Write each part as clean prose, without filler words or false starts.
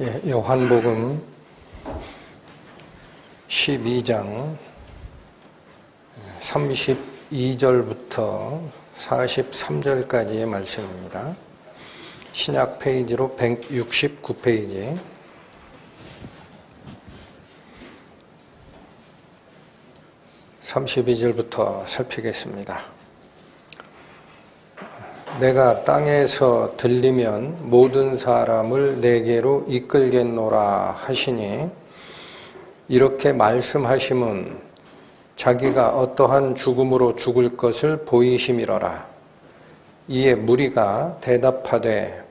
요한복음 12장 32절부터 43절까지의 말씀입니다. 신약 페이지로 169페이지. 32절부터 살피겠습니다. 내가 땅에서 들리면 모든 사람을 내게로 이끌겠노라 하시니, 이렇게 말씀하심은 자기가 어떠한 죽음으로 죽을 것을 보이심이로라. 이에 무리가 대답하되,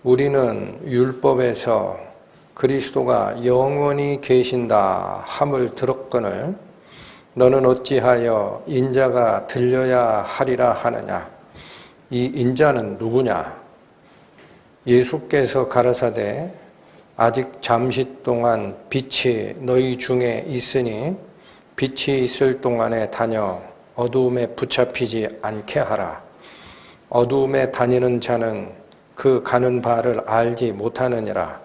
우리는 율법에서 그리스도가 영원히 계신다 함을 들었거늘 너는 어찌하여 인자가 들려야 하리라 하느냐. 이 인자는 누구냐? 예수께서 가라사대, 아직 잠시 동안 빛이 너희 중에 있으니 빛이 있을 동안에 다녀 어두움에 붙잡히지 않게 하라. 어두움에 다니는 자는 그 가는 바를 알지 못하느니라.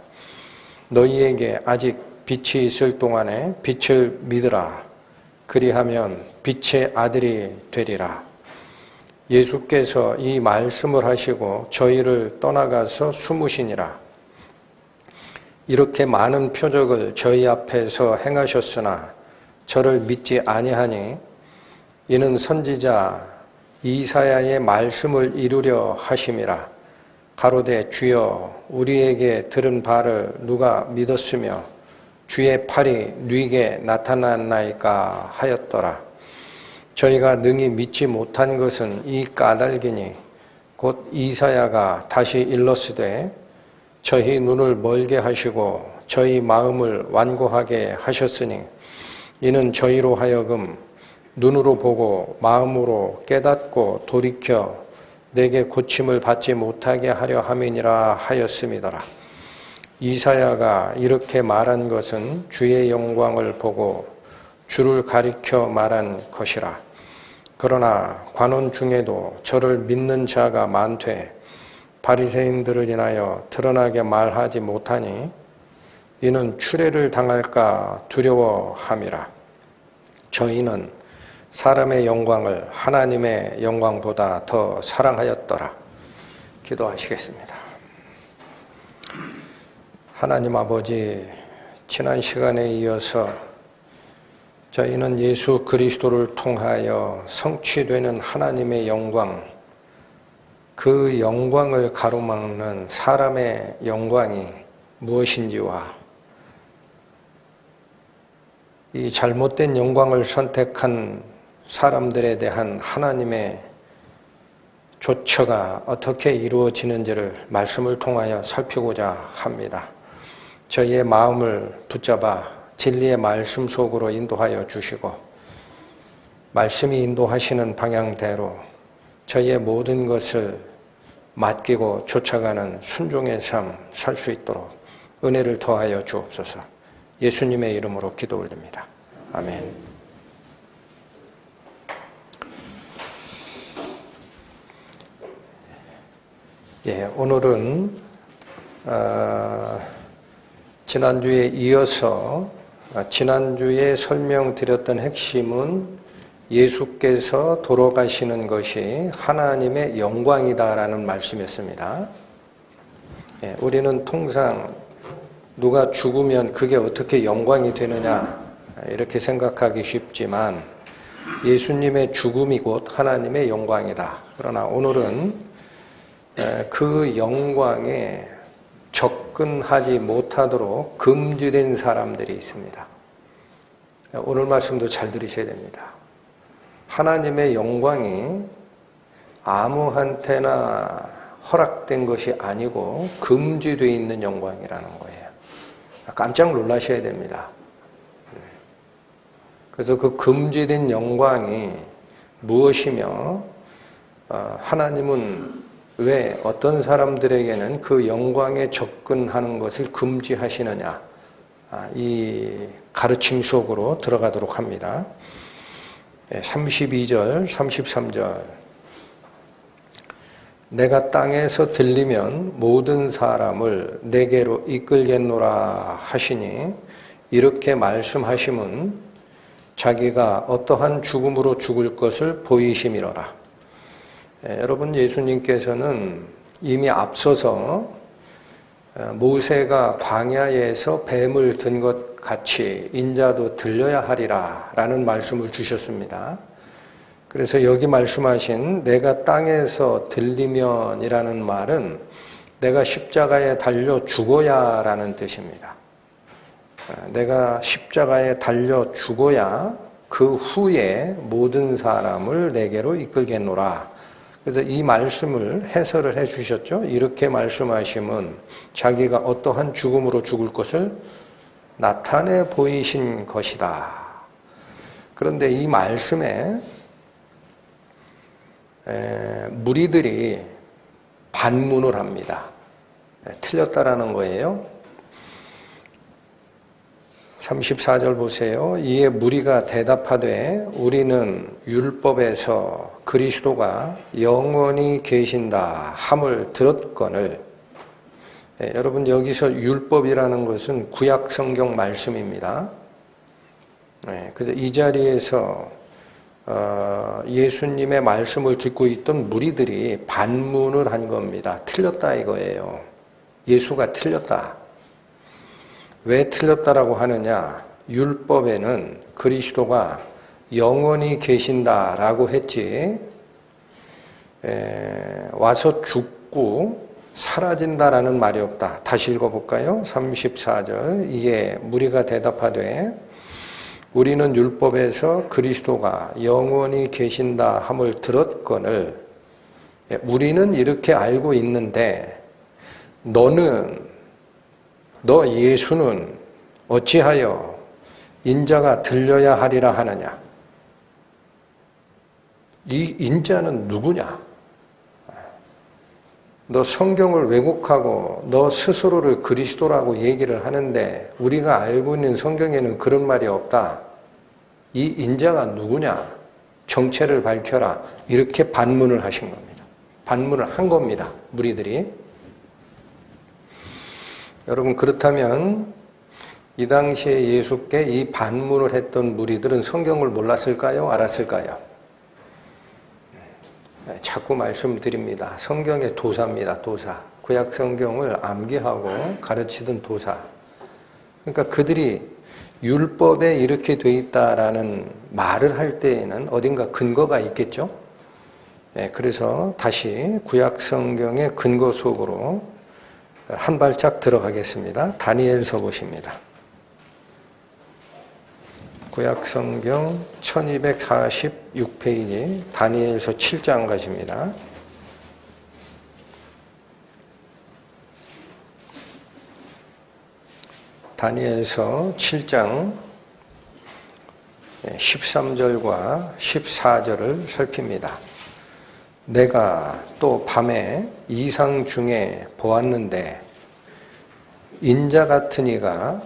너희에게 아직 빛이 있을 동안에 빛을 믿으라. 그리하면 빛의 아들이 되리라. 예수께서 이 말씀을 하시고 저희를 떠나가서 숨으시니라. 이렇게 많은 표적을 저희 앞에서 행하셨으나 저를 믿지 아니하니, 이는 선지자 이사야의 말씀을 이루려 하심이라. 가로되 주여, 우리에게 들은 바를 누가 믿었으며 주의 팔이 누이게 나타났나이까 하였더라. 저희가 능히 믿지 못한 것은 이 까닭이니, 곧 이사야가 다시 일렀으되 저희 눈을 멀게 하시고 저희 마음을 완고하게 하셨으니, 이는 저희로 하여금 눈으로 보고 마음으로 깨닫고 돌이켜 내게 고침을 받지 못하게 하려 함이니라 하였음이더라. 이사야가 이렇게 말한 것은 주의 영광을 보고 주를 가리켜 말한 것이라. 그러나 관원 중에도 저를 믿는 자가 많되 바리새인들을 인하여 드러나게 말하지 못하니, 이는 추례를 당할까 두려워함이라. 저희는 사람의 영광을 하나님의 영광보다 더 사랑하였더라. 기도하시겠습니다. 하나님 아버지, 지난 시간에 이어서 저희는 예수 그리스도를 통하여 성취되는 하나님의 영광, 그 영광을 가로막는 사람의 영광이 무엇인지와 이 잘못된 영광을 선택한 사람들에 대한 하나님의 조처가 어떻게 이루어지는지를 말씀을 통하여 살피고자 합니다. 저희의 마음을 붙잡아 진리의 말씀 속으로 인도하여 주시고, 말씀이 인도하시는 방향대로 저희의 모든 것을 맡기고 쫓아가는 순종의 삶 살 수 있도록 은혜를 더하여 주옵소서. 예수님의 이름으로 기도 올립니다. 아멘. 오늘은 지난주에 이어서 지난주에 설명드렸던 핵심은 예수께서 돌아가시는 것이 하나님의 영광이다라는 말씀이었습니다. 우리는 통상 누가 죽으면 그게 어떻게 영광이 되느냐 이렇게 생각하기 쉽지만, 예수님의 죽음이 곧 하나님의 영광이다. 그러나 오늘은 그 영광에 접근하지 못하도록 금지된 사람들이 있습니다. 오늘 말씀도 잘 들으셔야 됩니다. 하나님의 영광이 아무한테나 허락된 것이 아니고 금지되어 있는 영광이라는 거예요. 깜짝 놀라셔야 됩니다. 그래서 그 금지된 영광이 무엇이며, 하나님은 왜 어떤 사람들에게는 그 영광에 접근하는 것을 금지하시느냐, 이 가르침 속으로 들어가도록 합니다. 32절, 33절. 내가 땅에서 들리면 모든 사람을 내게로 이끌겠노라 하시니 이렇게 말씀하심은 자기가 어떠한 죽음으로 죽을 것을 보이심이로라. 여러분, 예수님께서는 이미 앞서서 모세가 광야에서 뱀을 든 것 같이 인자도 들려야 하리라 라는 말씀을 주셨습니다. 그래서 여기 말씀하신 내가 땅에서 들리면 이라는 말은 내가 십자가에 달려 죽어야 라는 뜻입니다. 내가 십자가에 달려 죽어야 그 후에 모든 사람을 내게로 이끌겠노라. 그래서 이 말씀을 해설을 해 주셨죠. 이렇게 말씀하심은 자기가 어떠한 죽음으로 죽을 것을 나타내 보이신 것이다. 그런데 이 말씀에 무리들이 반문을 합니다. 틀렸다라는 거예요. 34절 보세요. 이에 무리가 대답하되 우리는 율법에서 그리스도가 영원히 계신다 함을 들었거늘. 여러분, 여기서 율법이라는 것은 구약 성경 말씀입니다. 그래서 이 자리에서 예수님의 말씀을 듣고 있던 무리들이 반문을 한 겁니다. 틀렸다 이거예요. 예수가 틀렸다. 왜 틀렸다라고 하느냐? 율법에는 그리스도가 영원히 계신다라고 했지 와서 죽고 사라진다라는 말이 없다. 다시 읽어볼까요? 34절. 이에 무리가 대답하되 우리는 율법에서 그리스도가 영원히 계신다 함을 들었거늘. 우리는 이렇게 알고 있는데 너 예수는 어찌하여 인자가 들려야 하리라 하느냐? 이 인자는 누구냐? 너 성경을 왜곡하고 너 스스로를 그리스도라고 얘기를 하는데 우리가 알고 있는 성경에는 그런 말이 없다. 이 인자가 누구냐? 정체를 밝혀라. 이렇게 반문을 하신 겁니다. 반문을 한 겁니다. 무리들이. 여러분, 그렇다면 이 당시에 예수께 이 반문을 했던 무리들은 성경을 몰랐을까요? 알았을까요? 자꾸 말씀드립니다. 성경의 도사입니다. 도사. 구약 성경을 암기하고 가르치던 도사. 그러니까 그들이 율법에 이렇게 돼 있다라는 말을 할 때에는 어딘가 근거가 있겠죠? 그래서 다시 구약 성경의 근거 속으로 한 발짝 들어가겠습니다. 다니엘서 보십니다. 구약성경 1246페이지 다니엘서 7장 가십니다. 다니엘서 7장 13절과 14절을 살핍니다. 내가 또 밤에 이상 중에 보았는데 인자 같은 이가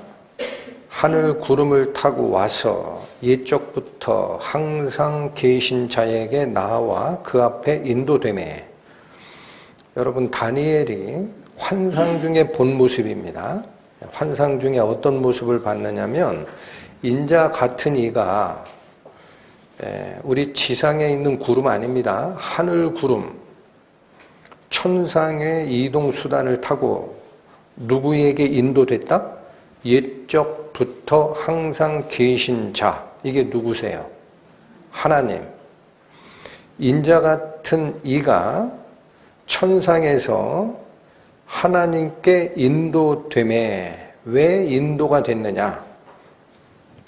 하늘 구름을 타고 와서 옛적부터 항상 계신 자에게 나와 그 앞에 인도되매. 여러분, 다니엘이 환상 중에 본 모습입니다. 환상 중에 어떤 모습을 봤느냐면 인자 같은 이가 우리 지상에 있는 구름 아닙니다. 하늘 구름, 천상의 이동 수단을 타고 누구에게 인도됐다? 옛적부터 항상 계신 자. 이게 누구세요? 하나님. 인자 같은 이가 천상에서 하나님께 인도됨에 왜 인도가 됐느냐?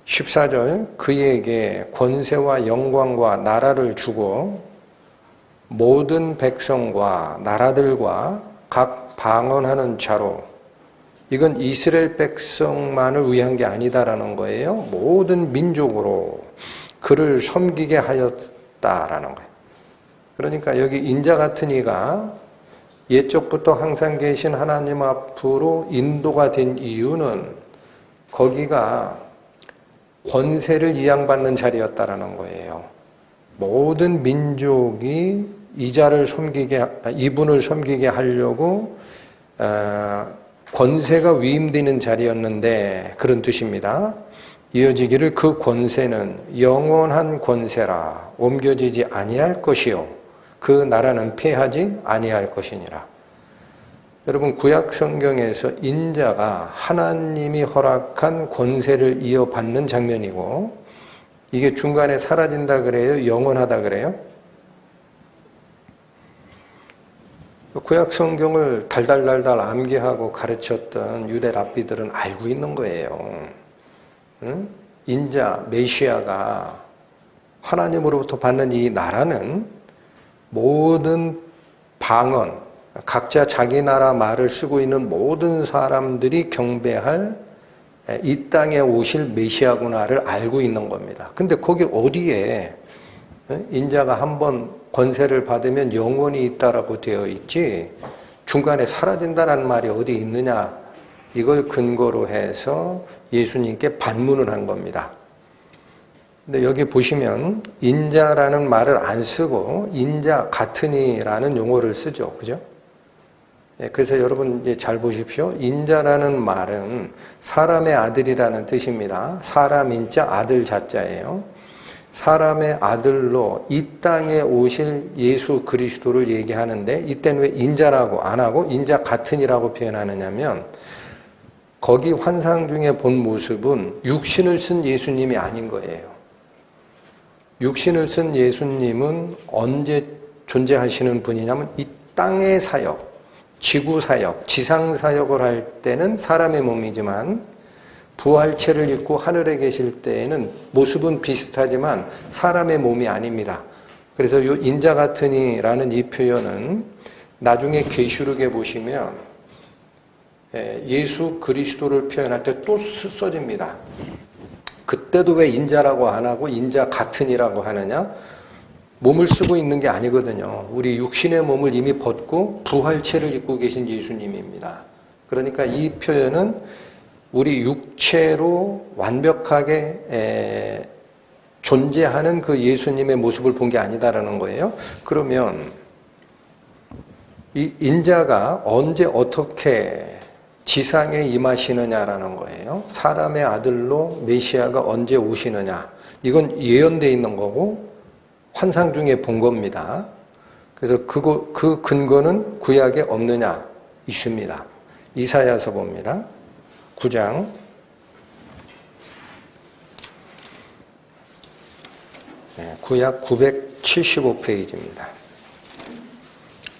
14절. 그에게 권세와 영광과 나라를 주고 모든 백성과 나라들과 각 방언하는 자로. 이건 이스라엘 백성만을 위한 게 아니다라는 거예요. 모든 민족으로 그를 섬기게 하였다라는 거예요. 그러니까 여기 인자 같은 이가 옛적부터 항상 계신 하나님 앞으로 인도가 된 이유는 거기가 권세를 이양받는 자리였다라는 거예요. 모든 민족이 이분을 섬기게 하려고 권세가 위임되는 자리였는데 그런 뜻입니다. 이어지기를 그 권세는 영원한 권세라 옮겨지지 아니할 것이요 그 나라는 패하지 아니할 것이니라. 여러분 구약 성경에서 인자가 하나님이 허락한 권세를 이어받는 장면이고 이게 중간에 사라진다 그래요? 영원하다 그래요? 구약 성경을 달달달달 암기하고 가르쳤던 유대 랍비들은 알고 있는 거예요. 응? 인자, 메시아가 하나님으로부터 받는 이 나라는 모든 방언, 각자 자기 나라 말을 쓰고 있는 모든 사람들이 경배할 이 땅에 오실 메시아구나를 알고 있는 겁니다. 근데 거기 어디에 인자가 한번 권세를 받으면 영원히 있다라고 되어 있지 중간에 사라진다는 말이 어디 있느냐 이걸 근거로 해서 예수님께 반문을 한 겁니다. 근데 여기 보시면 인자라는 말을 안 쓰고 인자 같으니라는 용어를 쓰죠. 그죠? 그래서 여러분 이제 잘 보십시오. 인자라는 말은 사람의 아들이라는 뜻입니다. 사람 인자 아들 자자예요. 사람의 아들로 이 땅에 오실 예수 그리스도를 얘기하는데 이때는 왜 인자라고 안 하고 인자 같으니라고 표현하느냐면 거기 환상 중에 본 모습은 육신을 쓴 예수님이 아닌 거예요. 육신을 쓴 예수님은 언제 존재하시는 분이냐면 이 땅의 사역, 지구 사역, 지상 사역을 할 때는 사람의 몸이지만 부활체를 입고 하늘에 계실 때에는 모습은 비슷하지만 사람의 몸이 아닙니다. 그래서 이 인자 같으니라는 이 표현은 나중에 계시록에 보시면 예수 그리스도를 표현할 때 또 써집니다. 그때도 왜 인자라고 안 하고 인자 같으니라고 하느냐? 몸을 쓰고 있는 게 아니거든요. 우리 육신의 몸을 이미 벗고 부활체를 입고 계신 예수님입니다. 그러니까 이 표현은 우리 육체로 완벽하게 존재하는 그 예수님의 모습을 본 게 아니다라는 거예요. 그러면 이 인자가 언제 어떻게 지상에 임하시느냐라는 거예요. 사람의 아들로 메시아가 언제 오시느냐. 이건 예언되어 있는 거고 환상 중에 본 겁니다. 그래서 그 근거는 구약에 없느냐? 있습니다. 이사야서 봅니다. 9장 9약 975페이지입니다.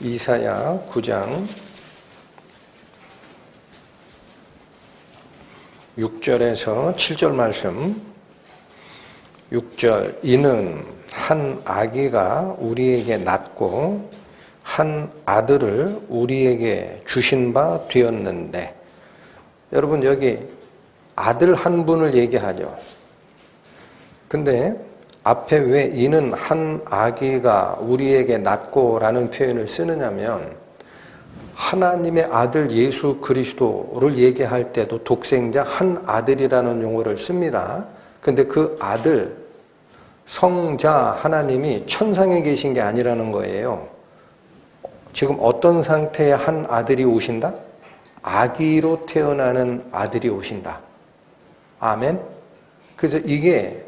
이사야 9장 6절에서 7절 말씀. 6절 이는 한 아기가 우리에게 낳고 한 아들을 우리에게 주신 바 되었는데 여러분 여기 아들 한 분을 얘기하죠. 근데 앞에 왜 이는 한 아기가 우리에게 낳고 라는 표현을 쓰느냐면 하나님의 아들 예수 그리스도를 얘기할 때도 독생자 한 아들이라는 용어를 씁니다. 근데 그 아들 성자 하나님이 천상에 계신 게 아니라는 거예요. 지금 어떤 상태의 한 아들이 오신다? 아기로 태어나는 아들이 오신다. 아멘? 그래서 이게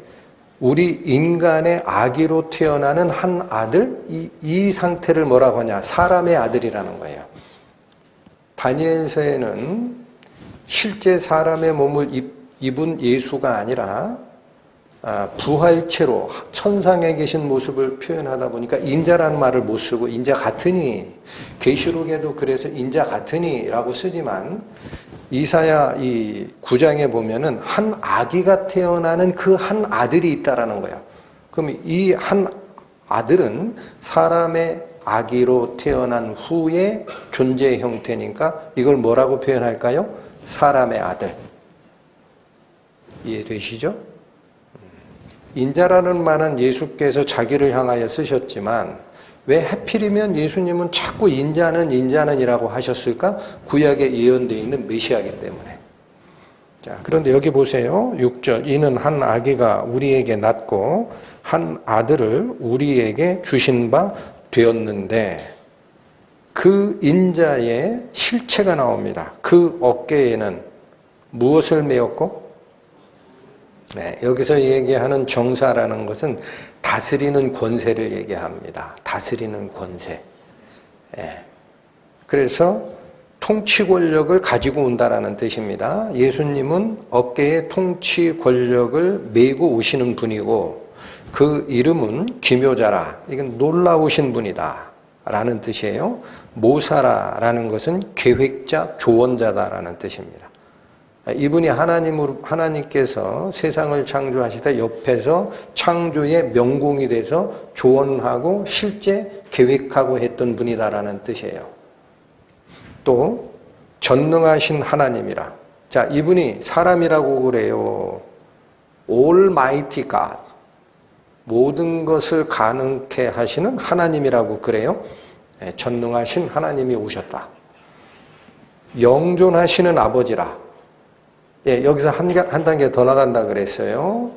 우리 인간의 아기로 태어나는 한 아들, 이 상태를 뭐라고 하냐? 사람의 아들이라는 거예요. 다니엘서에는 실제 사람의 몸을 입은 예수가 아니라 부활체로 천상에 계신 모습을 표현하다 보니까 인자라는 말을 못 쓰고 인자 같으니, 계시록에도 그래서 인자 같으니라고 쓰지만 이사야 이 9장에 보면은 한 아기가 태어나는 그 한 아들이 있다라는 거예요. 그럼 이 한 아들은 사람의 아기로 태어난 후의 존재 형태니까 이걸 뭐라고 표현할까요? 사람의 아들. 이해되시죠? 인자라는 말은 예수께서 자기를 향하여 쓰셨지만 왜 하필이면 예수님은 자꾸 인자는 이라고 하셨을까? 구약에 예언되어 있는 메시아이기 때문에. 자, 그런데 여기 보세요. 6절 이는 한 아기가 우리에게 낳고 한 아들을 우리에게 주신 바 되었는데 그 인자의 실체가 나옵니다. 그 어깨에는 무엇을 메었고? 네, 여기서 얘기하는 정사라는 것은 다스리는 권세를 얘기합니다. 다스리는 권세. 네. 그래서 통치 권력을 가지고 온다라는 뜻입니다. 예수님은 어깨에 통치 권력을 메고 오시는 분이고 그 이름은 기묘자라. 이건 놀라우신 분이다 라는 뜻이에요. 모사라라는 것은 계획자, 조언자다라는 뜻입니다. 이분이 하나님께서 세상을 창조하시다 옆에서 창조의 명공이 돼서 조언하고 실제 계획하고 했던 분이다라는 뜻이에요. 또 전능하신 하나님이라. 자, 이분이 사람이라고 그래요. Almighty God. 모든 것을 가능케 하시는 하나님이라고 그래요. 네, 전능하신 하나님이 오셨다. 영존하시는 아버지라. 예, 여기서 한 단계 더 나간다 그랬어요.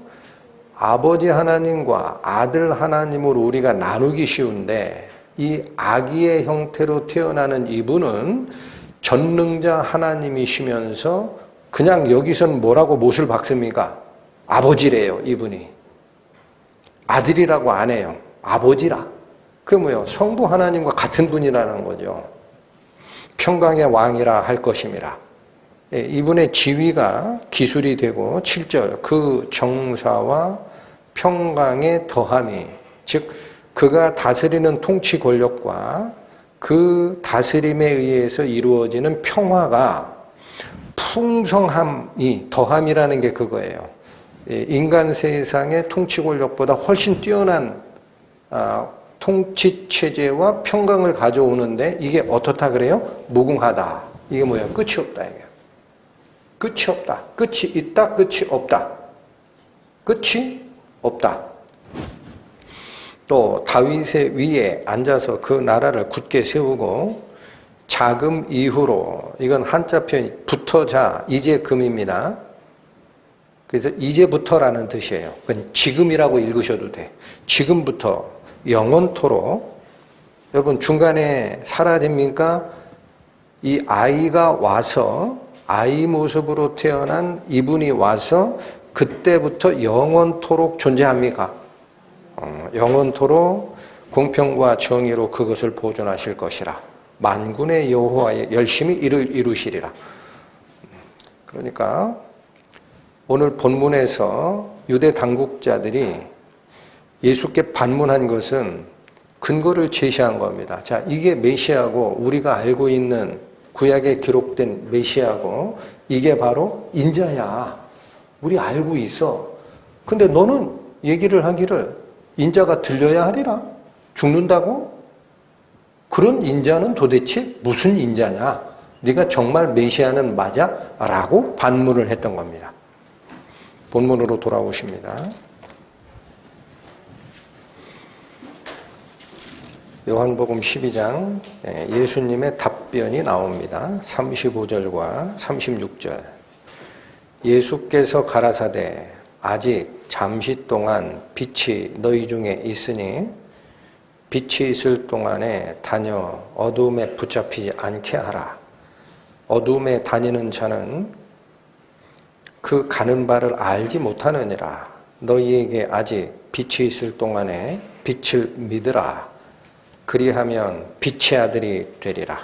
아버지 하나님과 아들 하나님으로 우리가 나누기 쉬운데 이 아기의 형태로 태어나는 이분은 전능자 하나님이시면서 그냥 여기서는 뭐라고 못을 박습니까? 아버지래요, 이분이. 아들이라고 안 해요. 아버지라. 그게 뭐예요? 성부 하나님과 같은 분이라는 거죠. 평강의 왕이라 할 것임이라. 이분의 지위가 기술이 되고 7절 그 정사와 평강의 더함이 즉 그가 다스리는 통치 권력과 그 다스림에 의해서 이루어지는 평화가 풍성함이 더함이라는 게 그거예요. 인간 세상의 통치 권력보다 훨씬 뛰어난 통치 체제와 평강을 가져오는데 이게 어떻다 그래요? 무궁하다. 이게 뭐예요? 끝이 없다 이게. 끝이 없다. 끝이 있다. 끝이 없다. 끝이 없다. 또 다윗의 위에 앉아서 그 나라를 굳게 세우고 자금 이후로 이건 한자 표현이 부터자 이제 금입니다. 그래서 이제부터라는 뜻이에요. 그건 지금이라고 읽으셔도 돼. 지금부터 영원토록. 여러분 중간에 사라집니까? 이 아이가 와서 아이 모습으로 태어난 이분이 와서 그때부터 영원토록 존재합니까? 영원토록 공평과 정의로 그것을 보존하실 것이라. 만군의 여호와의 열심히 이를 이루시리라. 그러니까 오늘 본문에서 유대 당국자들이 예수께 반문한 것은 근거를 제시한 겁니다. 자, 이게 메시아고 우리가 알고 있는 구약에 기록된 메시아고 이게 바로 인자야. 우리 알고 있어. 근데 너는 얘기를 하기를 인자가 들려야 하리라. 죽는다고? 그런 인자는 도대체 무슨 인자냐? 네가 정말 메시아는 맞아? 라고 반문을 했던 겁니다. 본문으로 돌아오십니다. 요한복음 12장 예수님의 답변이 나옵니다. 35절과 36절. 예수께서 가라사대 아직 잠시 동안 빛이 너희 중에 있으니 빛이 있을 동안에 다녀 어두움에 붙잡히지 않게 하라. 어두움에 다니는 자는 그 가는 바를 알지 못하느니라. 너희에게 아직 빛이 있을 동안에 빛을 믿으라. 그리하면 빛의 아들이 되리라.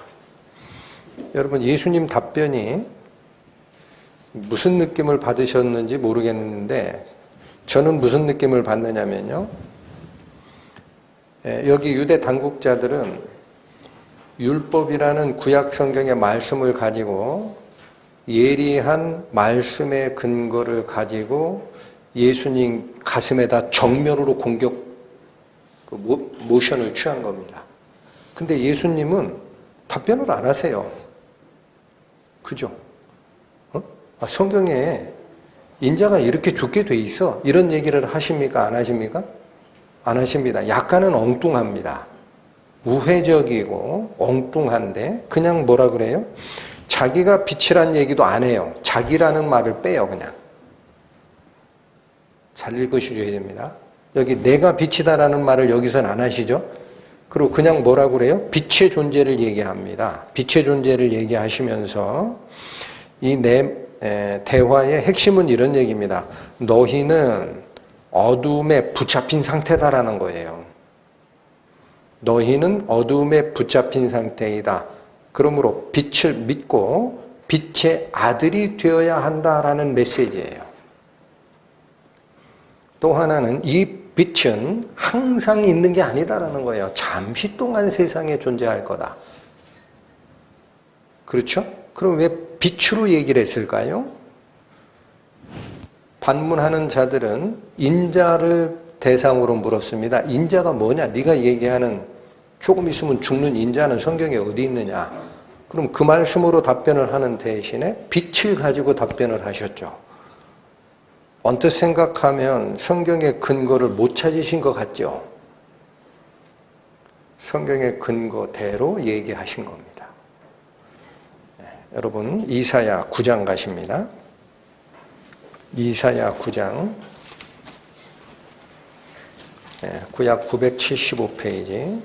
여러분 예수님 답변이 무슨 느낌을 받으셨는지 모르겠는데 저는 무슨 느낌을 받느냐면요. 여기 유대 당국자들은 율법이라는 구약 성경의 말씀을 가지고 예리한 말씀의 근거를 가지고 예수님 가슴에다 정면으로 공격 모션을 취한 겁니다. 근데 예수님은 답변을 안 하세요. 그죠? 성경에 인자가 이렇게 죽게 돼 있어. 이런 얘기를 하십니까? 안 하십니까? 안 하십니다. 약간은 엉뚱합니다. 우회적이고 엉뚱한데 그냥 뭐라 그래요? 자기가 빛이란 얘기도 안 해요. 자기라는 말을 빼요. 그냥. 잘 읽으셔야 됩니다. 여기 내가 빛이다라는 말을 여기서는 안 하시죠? 그리고 그냥 뭐라고 그래요? 빛의 존재를 얘기합니다. 빛의 존재를 얘기하시면서 이 대화의 핵심은 이런 얘기입니다. 너희는 어둠에 붙잡힌 상태다라는 거예요. 너희는 어둠에 붙잡힌 상태이다. 그러므로 빛을 믿고 빛의 아들이 되어야 한다라는 메시지예요. 또 하나는 이 빛은 항상 있는 게 아니다라는 거예요. 잠시 동안 세상에 존재할 거다. 그렇죠? 그럼 왜 빛으로 얘기를 했을까요? 반문하는 자들은 인자를 대상으로 물었습니다. 인자가 뭐냐? 네가 얘기하는 조금 있으면 죽는 인자는 성경에 어디 있느냐? 그럼 그 말씀으로 답변을 하는 대신에 빛을 가지고 답변을 하셨죠. 언뜻 생각하면 성경의 근거를 못 찾으신 것 같죠? 성경의 근거대로 얘기하신 겁니다. 여러분 이사야 9장 가십니다. 이사야 9장 구약 975페이지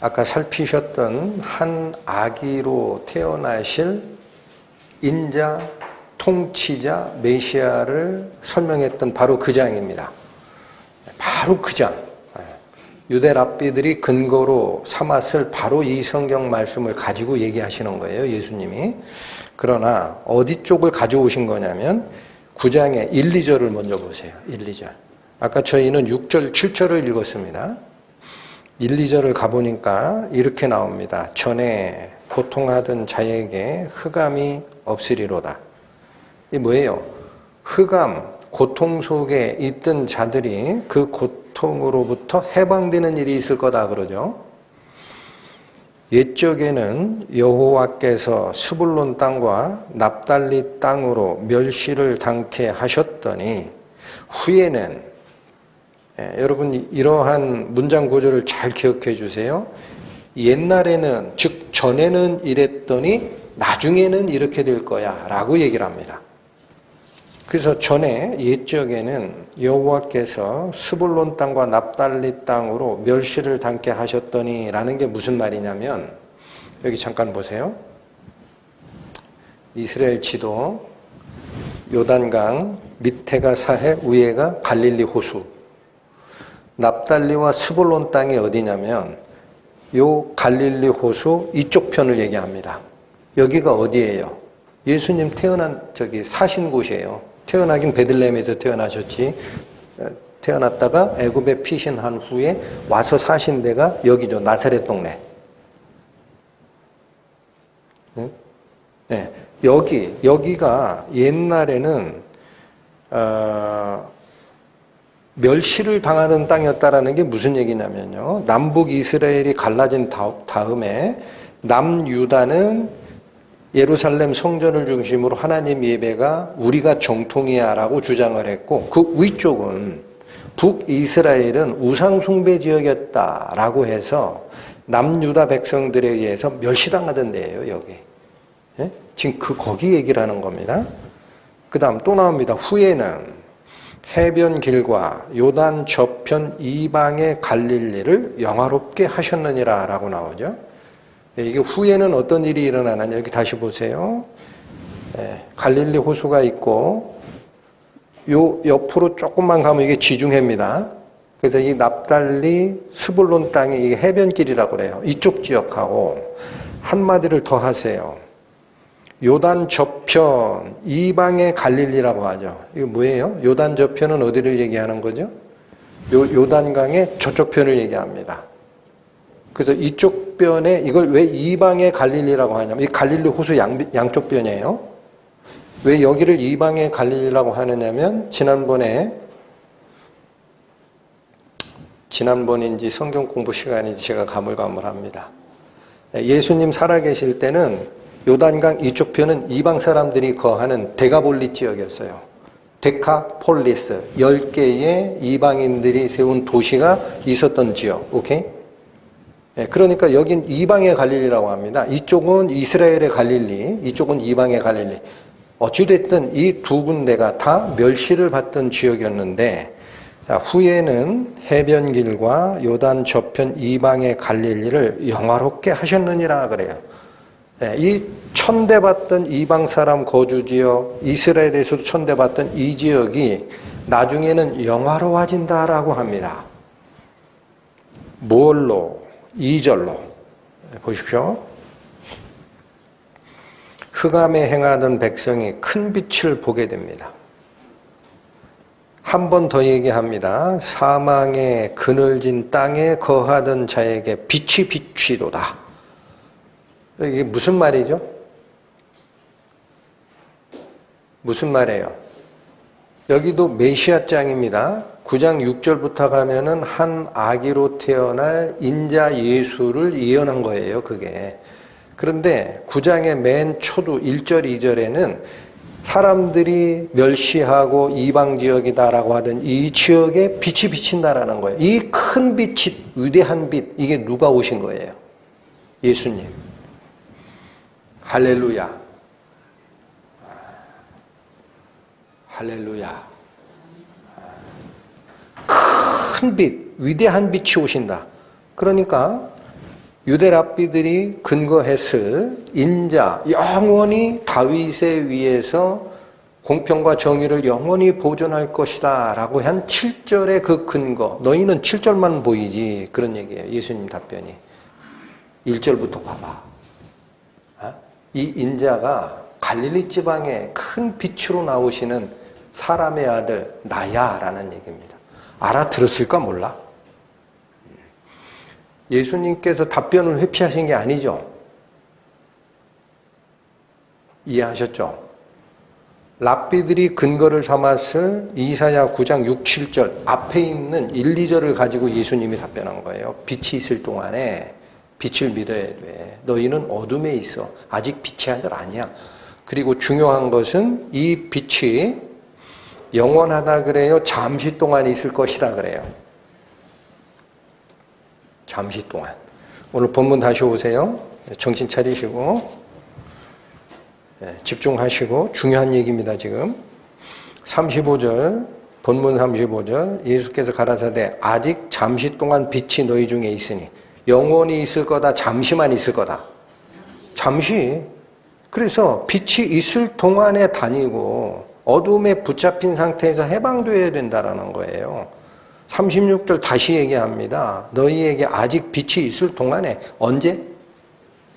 아까 살피셨던 한 아기로 태어나실 인자, 통치자, 메시아를 설명했던 바로 그 장입니다. 바로 그 장. 유대 랍비들이 근거로 삼았을 바로 이 성경 말씀을 가지고 얘기하시는 거예요, 예수님이. 그러나 어디 쪽을 가져오신 거냐면 9장의 1, 2절을 먼저 보세요. 1, 2절. 아까 저희는 6절, 7절을 읽었습니다. 1, 2절을 가보니까 이렇게 나옵니다. 전에 고통하던 자에게 흑암이 없으리로다. 이게 뭐예요? 흑암, 고통 속에 있던 자들이 그 고통으로부터 해방되는 일이 있을 거다 그러죠. 옛적에는 여호와께서 스불론 땅과 납달리 땅으로 멸시를 당케 하셨더니 후에는 여러분 이러한 문장 구조를 잘 기억해 주세요. 옛날에는 즉 전에는 이랬더니 나중에는 이렇게 될 거야 라고 얘기를 합니다. 그래서 전에 옛적에는 여호와께서 스불론 땅과 납달리 땅으로 멸시를 당케 하셨더니 라는 게 무슨 말이냐면 여기 잠깐 보세요. 이스라엘 지도 요단강 밑에가 사해 위에가 갈릴리 호수 납달리와 스불론 땅이 어디냐면 요 갈릴리 호수 이쪽 편을 얘기합니다. 여기가 어디예요? 예수님 사신 곳이에요. 태어나긴 베들레헴에서 태어나셨지. 태어났다가 애굽에 피신한 후에 와서 사신 데가 여기죠. 나사렛 동네. 네. 여기가 옛날에는 멸시를 당하던 땅이었다라는 게 무슨 얘기냐면요. 남북 이스라엘이 갈라진 다음에 남유다는 예루살렘 성전을 중심으로 하나님 예배가 우리가 정통이야 라고 주장을 했고 그 위쪽은 북이스라엘은 우상숭배 지역이었다라고 해서 남유다 백성들에 의해서 멸시당하던 데예요. 여기. 예? 지금 거기 얘기를 하는 겁니다. 그 다음 또 나옵니다. 후에는 해변 길과 요단 저편 이방의 갈릴리를 영화롭게 하셨느니라 라고 나오죠. 이게 후에는 어떤 일이 일어나느냐 여기 다시 보세요. 갈릴리 호수가 있고 요 옆으로 조금만 가면 이게 지중해입니다. 그래서 이 납달리 스불론 땅이 이게 해변길이라고 그래요. 이쪽 지역하고 한마디를 더 하세요. 요단 저편 이방의 갈릴리라고 하죠. 이거 뭐예요? 요단 저편은 어디를 얘기하는 거죠? 요단강의 저쪽 편을 얘기합니다. 그래서 이쪽 변에 이걸 왜 이방의 갈릴리라고 하냐면 이 갈릴리 호수 양쪽 변이에요. 왜 여기를 이방의 갈릴리라고 하느냐면 지난번인지 성경 공부 시간인지 제가 가물가물합니다. 예수님 살아계실 때는 요단강 이쪽 편은 이방 사람들이 거하는 데가볼리 지역이었어요. 데카폴리스 10개의 이방인들이 세운 도시가 있었던 지역. 오케이? 그러니까 여긴 이방의 갈릴리라고 합니다. 이쪽은 이스라엘의 갈릴리, 이쪽은 이방의 갈릴리. 어찌됐든 이 두 군데가 다 멸시를 받던 지역이었는데 후에는 해변길과 요단 저편 이방의 갈릴리를 영화롭게 하셨느니라 그래요. 이 천대받던 이방 사람 거주지역, 이스라엘에서도 천대받던 이 지역이 나중에는 영화로워진다라고 합니다. 뭘로? 2절로. 보십시오. 흑암에 행하던 백성이 큰 빛을 보게 됩니다. 한 번 더 얘기합니다. 사망의 그늘진 땅에 거하던 자에게 빛이 비치도다. 이게 무슨 말이죠? 무슨 말이에요? 여기도 메시아장입니다. 9장 6절부터 가면은 한 아기로 태어날 인자 예수를 예언한 거예요, 그게. 그런데 9장의 맨 초두 1절, 2절에는 사람들이 멸시하고 이방 지역이다라고 하던 이 지역에 빛이 비친다라는 거예요. 이 큰 빛이, 위대한 빛, 이게 누가 오신 거예요? 예수님. 할렐루야. 할렐루야. 큰 빛, 위대한 빛이 오신다. 그러니까 유대 랍비들이 근거했을 인자, 영원히 다윗의 위에서 공평과 정의를 영원히 보존할 것이다 라고 한 7절의 그 근거, 너희는 7절만 보이지, 그런 얘기예요. 예수님 답변이. 1절부터 봐봐. 이 인자가 갈릴리 지방에 큰 빛으로 나오시는 사람의 아들 나야 라는 얘기입니다. 알아들었을까 몰라? 예수님께서 답변을 회피하신 게 아니죠. 이해하셨죠? 랍비들이 근거를 삼았을 이사야 9장 6, 7절 앞에 있는 1, 2절을 가지고 예수님이 답변한 거예요. 빛이 있을 동안에 빛을 믿어야 돼. 너희는 어둠에 있어. 아직 빛의 아들 아니야. 그리고 중요한 것은 이 빛이 영원하다 그래요? 잠시 동안 있을 것이다 그래요? 잠시 동안. 오늘 본문 다시 오세요. 정신 차리시고 집중하시고 중요한 얘기입니다. 지금 35절 본문 35절 예수께서 가라사대 아직 잠시 동안 빛이 너희 중에 있으니 영원히 있을 거다 잠시만 있을 거다. 잠시. 그래서 빛이 있을 동안에 다니고 어둠에 붙잡힌 상태에서 해방되어야 된다는 거예요. 36절 다시 얘기합니다. 너희에게 아직 빛이 있을 동안에 언제?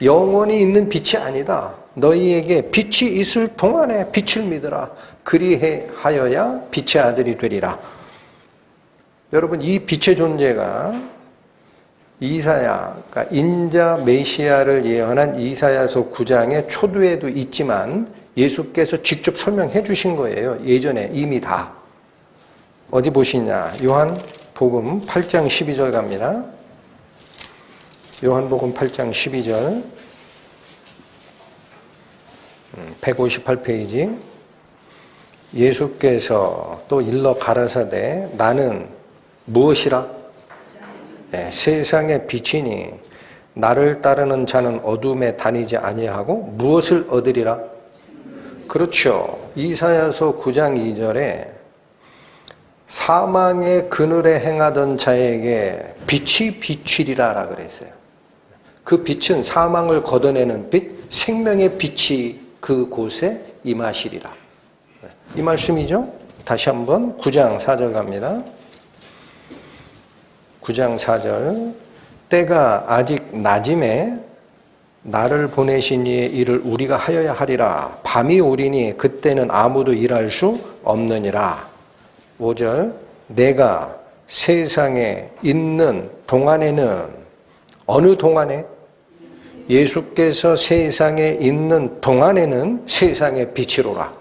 영원히 있는 빛이 아니다. 너희에게 빛이 있을 동안에 빛을 믿으라. 그리하여야 빛의 아들이 되리라. 여러분 이 빛의 존재가 이사야, 그러니까 인자 메시아를 예언한 이사야서 9장의 초두에도 있지만 예수께서 직접 설명해 주신 거예요. 예전에 이미 다. 어디 보시냐? 요한복음 8장 12절 갑니다. 요한복음 8장 12절 158페이지 예수께서 또 일러 가라사대 나는 무엇이라? 세상의 빛이니 나를 따르는 자는 어둠에 다니지 아니하고 무엇을 얻으리라? 그렇죠. 이사야서 9장 2절에 사망의 그늘에 행하던 자에게 빛이 비추리라 그랬어요. 그 빛은 사망을 걷어내는 빛, 생명의 빛이 그곳에 임하시리라. 이 말씀이죠. 다시 한번 9장 4절 갑니다. 9장 4절 때가 아직 낮임에 나를 보내신 이의 일을 우리가 하여야 하리라. 밤이 오리니 그때는 아무도 일할 수 없느니라. 5절 내가 세상에 있는 동안에는 어느 동안에? 예수께서 세상에 있는 동안에는 세상의 빛이로라.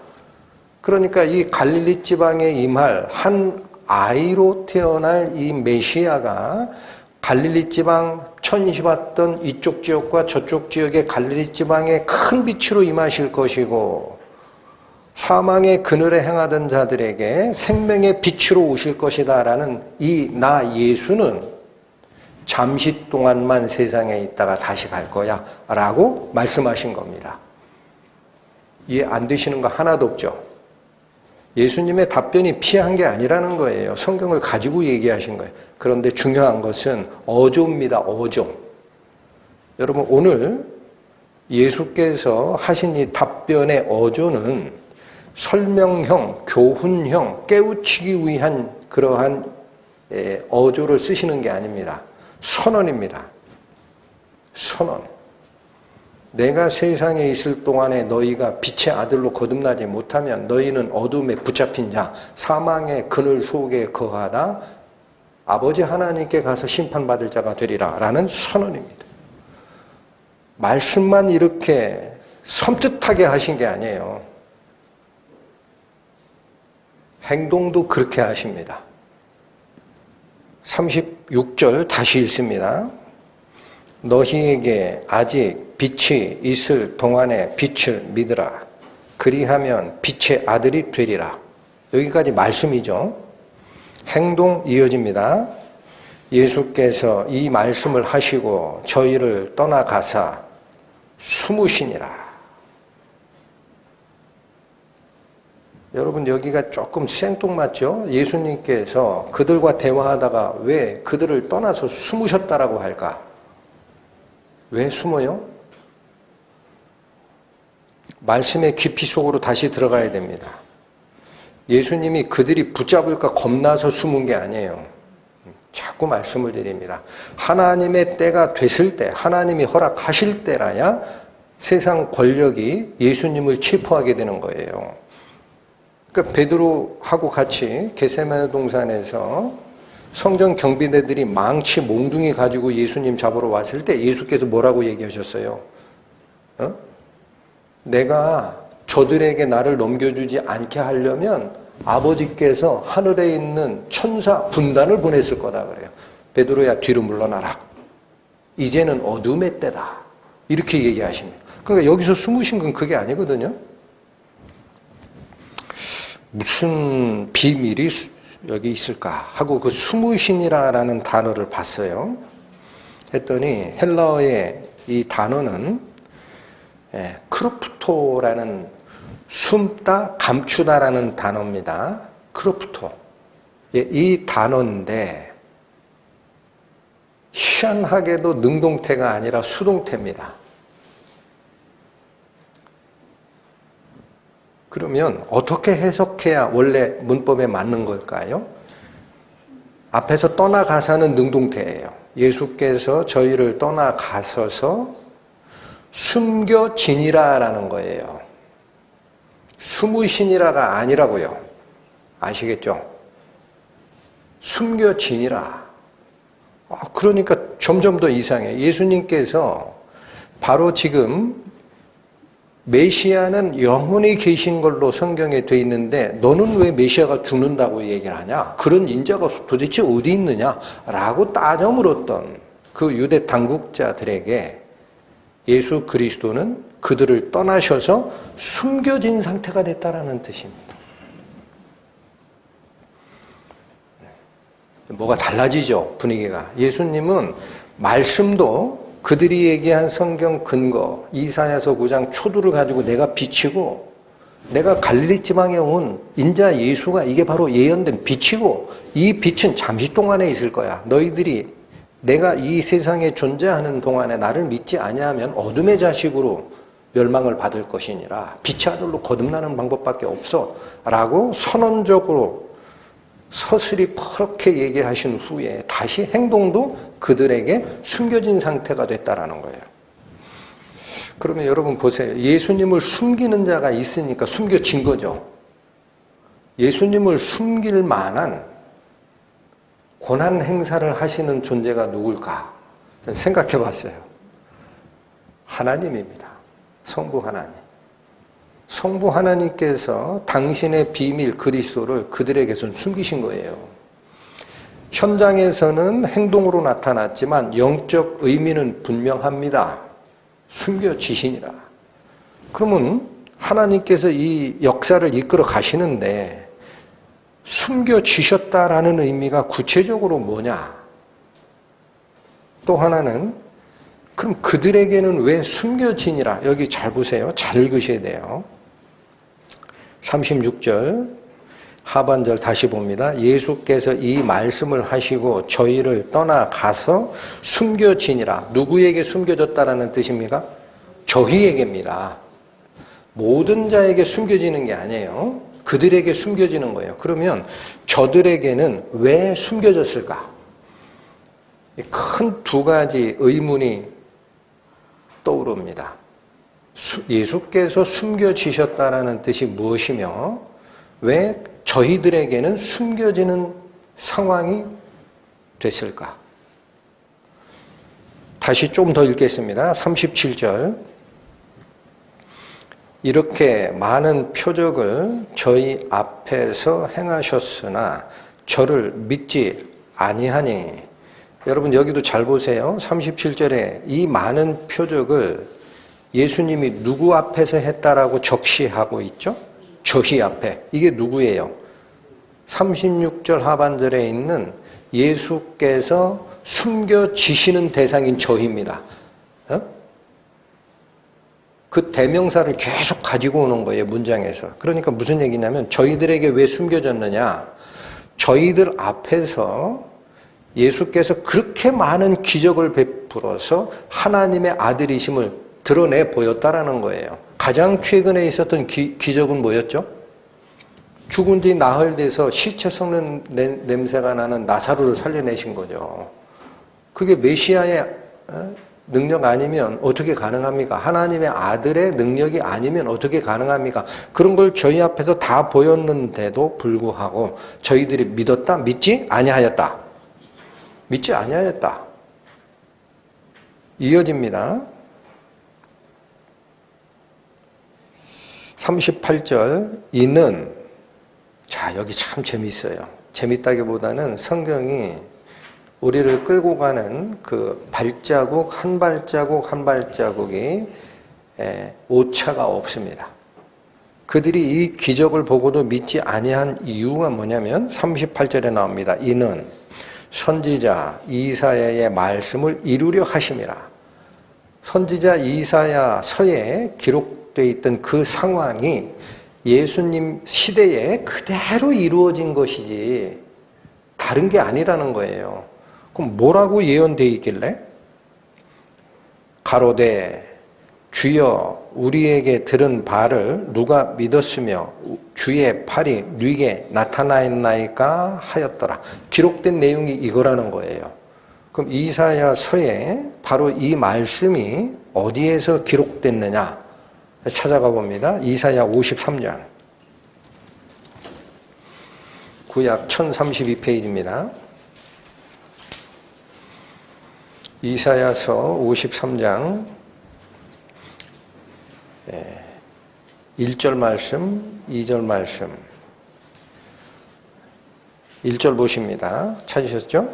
그러니까 이 갈릴리 지방에 임할 한 아이로 태어날 이 메시아가 갈릴리 지방 천시 받던 이쪽 지역과 저쪽 지역의 갈릴리 지방에 큰 빛으로 임하실 것이고 사망의 그늘에 행하던 자들에게 생명의 빛으로 오실 것이다 라는 이 나 예수는 잠시 동안만 세상에 있다가 다시 갈 거야 라고 말씀하신 겁니다. 이해 안 되시는 거 하나도 없죠? 예수님의 답변이 피한 게 아니라는 거예요. 성경을 가지고 얘기하신 거예요. 그런데 중요한 것은 어조입니다. 어조. 여러분 오늘 예수께서 하신 이 답변의 어조는 설명형, 교훈형, 깨우치기 위한 그러한 어조를 쓰시는 게 아닙니다. 선언입니다. 선언. 내가 세상에 있을 동안에 너희가 빛의 아들로 거듭나지 못하면 너희는 어둠에 붙잡힌 자, 사망의 그늘 속에 거하다 아버지 하나님께 가서 심판받을 자가 되리라 라는 선언입니다. 말씀만 이렇게 섬뜩하게 하신 게 아니에요. 행동도 그렇게 하십니다. 36절 다시 읽습니다. 너희에게 아직 빛이 있을 동안에 빛을 믿으라. 그리하면 빛의 아들이 되리라. 여기까지 말씀이죠. 행동 이어집니다. 예수께서 이 말씀을 하시고 저희를 떠나가사 숨으시니라. 여러분 여기가 조금 생뚱맞죠? 예수님께서 그들과 대화하다가 왜 그들을 떠나서 숨으셨다라고 할까? 왜 숨어요? 말씀의 깊이 속으로 다시 들어가야 됩니다. 예수님이 그들이 붙잡을까 겁나서 숨은 게 아니에요. 자꾸 말씀을 드립니다. 하나님의 때가 됐을 때, 하나님이 허락하실 때라야 세상 권력이 예수님을 체포하게 되는 거예요. 그러니까 베드로하고 같이 겟세마네 동산에서 성전 경비대들이 망치 몽둥이 가지고 예수님 잡으러 왔을 때 예수께서 뭐라고 얘기하셨어요? 내가 저들에게 나를 넘겨주지 않게 하려면 아버지께서 하늘에 있는 천사 군단을 보냈을 거다 그래요. 베드로야 뒤로 물러나라. 이제는 어둠의 때다. 이렇게 얘기하십니다. 그러니까 여기서 숨으신 건 그게 아니거든요. 무슨 비밀이 여기 있을까 하고 그 숨으시니라라는 단어를 봤어요. 했더니 헬라어의 이 단어는 크로프토라는 숨다 감추다라는 단어입니다. 크로프토. 이 단어인데 희한하게도 능동태가 아니라 수동태입니다. 그러면 어떻게 해석해야 원래 문법에 맞는 걸까요? 앞에서 떠나가사는 능동태예요. 예수께서 저희를 떠나가셔서 숨겨지니라라는 거예요. 숨으시니라가 아니라고요. 아시겠죠? 숨겨지니라. 그러니까 점점 더 이상해. 예수님께서 바로 지금 메시아는 영원히 계신 걸로 성경에 돼 있는데 너는 왜 메시아가 죽는다고 얘기를 하냐? 그런 인자가 도대체 어디 있느냐? 라고 따져 물었던 그 유대 당국자들에게 예수 그리스도는 그들을 떠나셔서 숨겨진 상태가 됐다라는 뜻입니다. 뭐가 달라지죠? 분위기가. 예수님은 말씀도 그들이 얘기한 성경 근거 이사야서 9장 초두를 가지고 내가 비치고 내가 갈릴리 지방에 온 인자 예수가 이게 바로 예언된 빛이고 이 빛은 잠시 동안에 있을 거야. 너희들이 내가 이 세상에 존재하는 동안에 나를 믿지 아니하면 어둠의 자식으로 멸망을 받을 것이니라. 빛의 아들로 거듭나는 방법밖에 없어 라고 선언적으로 서슬이 퍼렇게 얘기하신 후에 다시 행동도 그들에게 숨겨진 상태가 됐다라는 거예요. 그러면 여러분 보세요. 예수님을 숨기는 자가 있으니까 숨겨진 거죠. 예수님을 숨길 만한 권한 행사를 하시는 존재가 누굴까? 저는 생각해 봤어요. 하나님입니다. 성부 하나님. 성부 하나님께서 당신의 비밀 그리스도를 그들에게선 숨기신 거예요. 현장에서는 행동으로 나타났지만 영적 의미는 분명합니다. 숨겨지시니라. 그러면 하나님께서 이 역사를 이끌어 가시는데 숨겨지셨다라는 의미가 구체적으로 뭐냐? 또 하나는 그럼 그들에게는 왜 숨겨지니라? 여기 잘 보세요. 잘 읽으셔야 돼요. 36절 하반절 다시 봅니다. 예수께서 이 말씀을 하시고 저희를 떠나가서 숨겨지니라. 누구에게 숨겨졌다라는 뜻입니까? 저희에게입니다. 모든 자에게 숨겨지는 게 아니에요. 그들에게 숨겨지는 거예요. 그러면 저들에게는 왜 숨겨졌을까? 큰 두 가지 의문이 떠오릅니다. 예수께서 숨겨지셨다라는 뜻이 무엇이며 왜 저희들에게는 숨겨지는 상황이 됐을까? 다시 좀 더 읽겠습니다. 37절 이렇게 많은 표적을 저희 앞에서 행하셨으나 저를 믿지 아니하니. 여러분 여기도 잘 보세요. 37절에 이 많은 표적을 예수님이 누구 앞에서 했다라고 적시하고 있죠? 저희 앞에. 이게 누구예요? 36절 하반절에 있는 예수께서 숨겨지시는 대상인 저희입니다. 그 대명사를 계속 가지고 오는 거예요, 문장에서. 그러니까 무슨 얘기냐면 저희들에게 왜 숨겨졌느냐? 저희들 앞에서 예수께서 그렇게 많은 기적을 베풀어서 하나님의 아들이심을 드러내 보였다라는 거예요. 가장 최근에 있었던 기적은 뭐였죠? 죽은 뒤 나흘 돼서 시체 썩는 냄새가 나는 나사로를 살려내신 거죠. 그게 메시아의 능력 아니면 어떻게 가능합니까? 하나님의 아들의 능력이 아니면 어떻게 가능합니까? 그런 걸 저희 앞에서 다 보였는데도 불구하고 저희들이 믿었다? 믿지 아니하였다. 믿지 아니하였다. 이어집니다. 38절 이는, 자 여기 참 재미있어요. 재밌다기보다는 성경이 우리를 끌고 가는 그 발자국 한 발자국 한 발자국이 오차가 없습니다. 그들이 이 기적을 보고도 믿지 아니한 이유가 뭐냐면 38절에 나옵니다. 이는 선지자 이사야의 말씀을 이루려 하심이라. 선지자 이사야서에 기록되어 있던 그 상황이 예수님 시대에 그대로 이루어진 것이지 다른 게 아니라는 거예요. 그럼 뭐라고 예언되어 있길래? 가로되 주여 우리에게 들은 바를 누가 믿었으며 주의 팔이 네게 나타나였나이까 하였더라. 기록된 내용이 이거라는 거예요. 그럼 이사야서에 바로 이 말씀이 어디에서 기록됐느냐 찾아가 봅니다. 이사야 53장 구약 1032페이지입니다. 이사야서 53장 1절 말씀, 2절 말씀. 1절 보십니다. 찾으셨죠?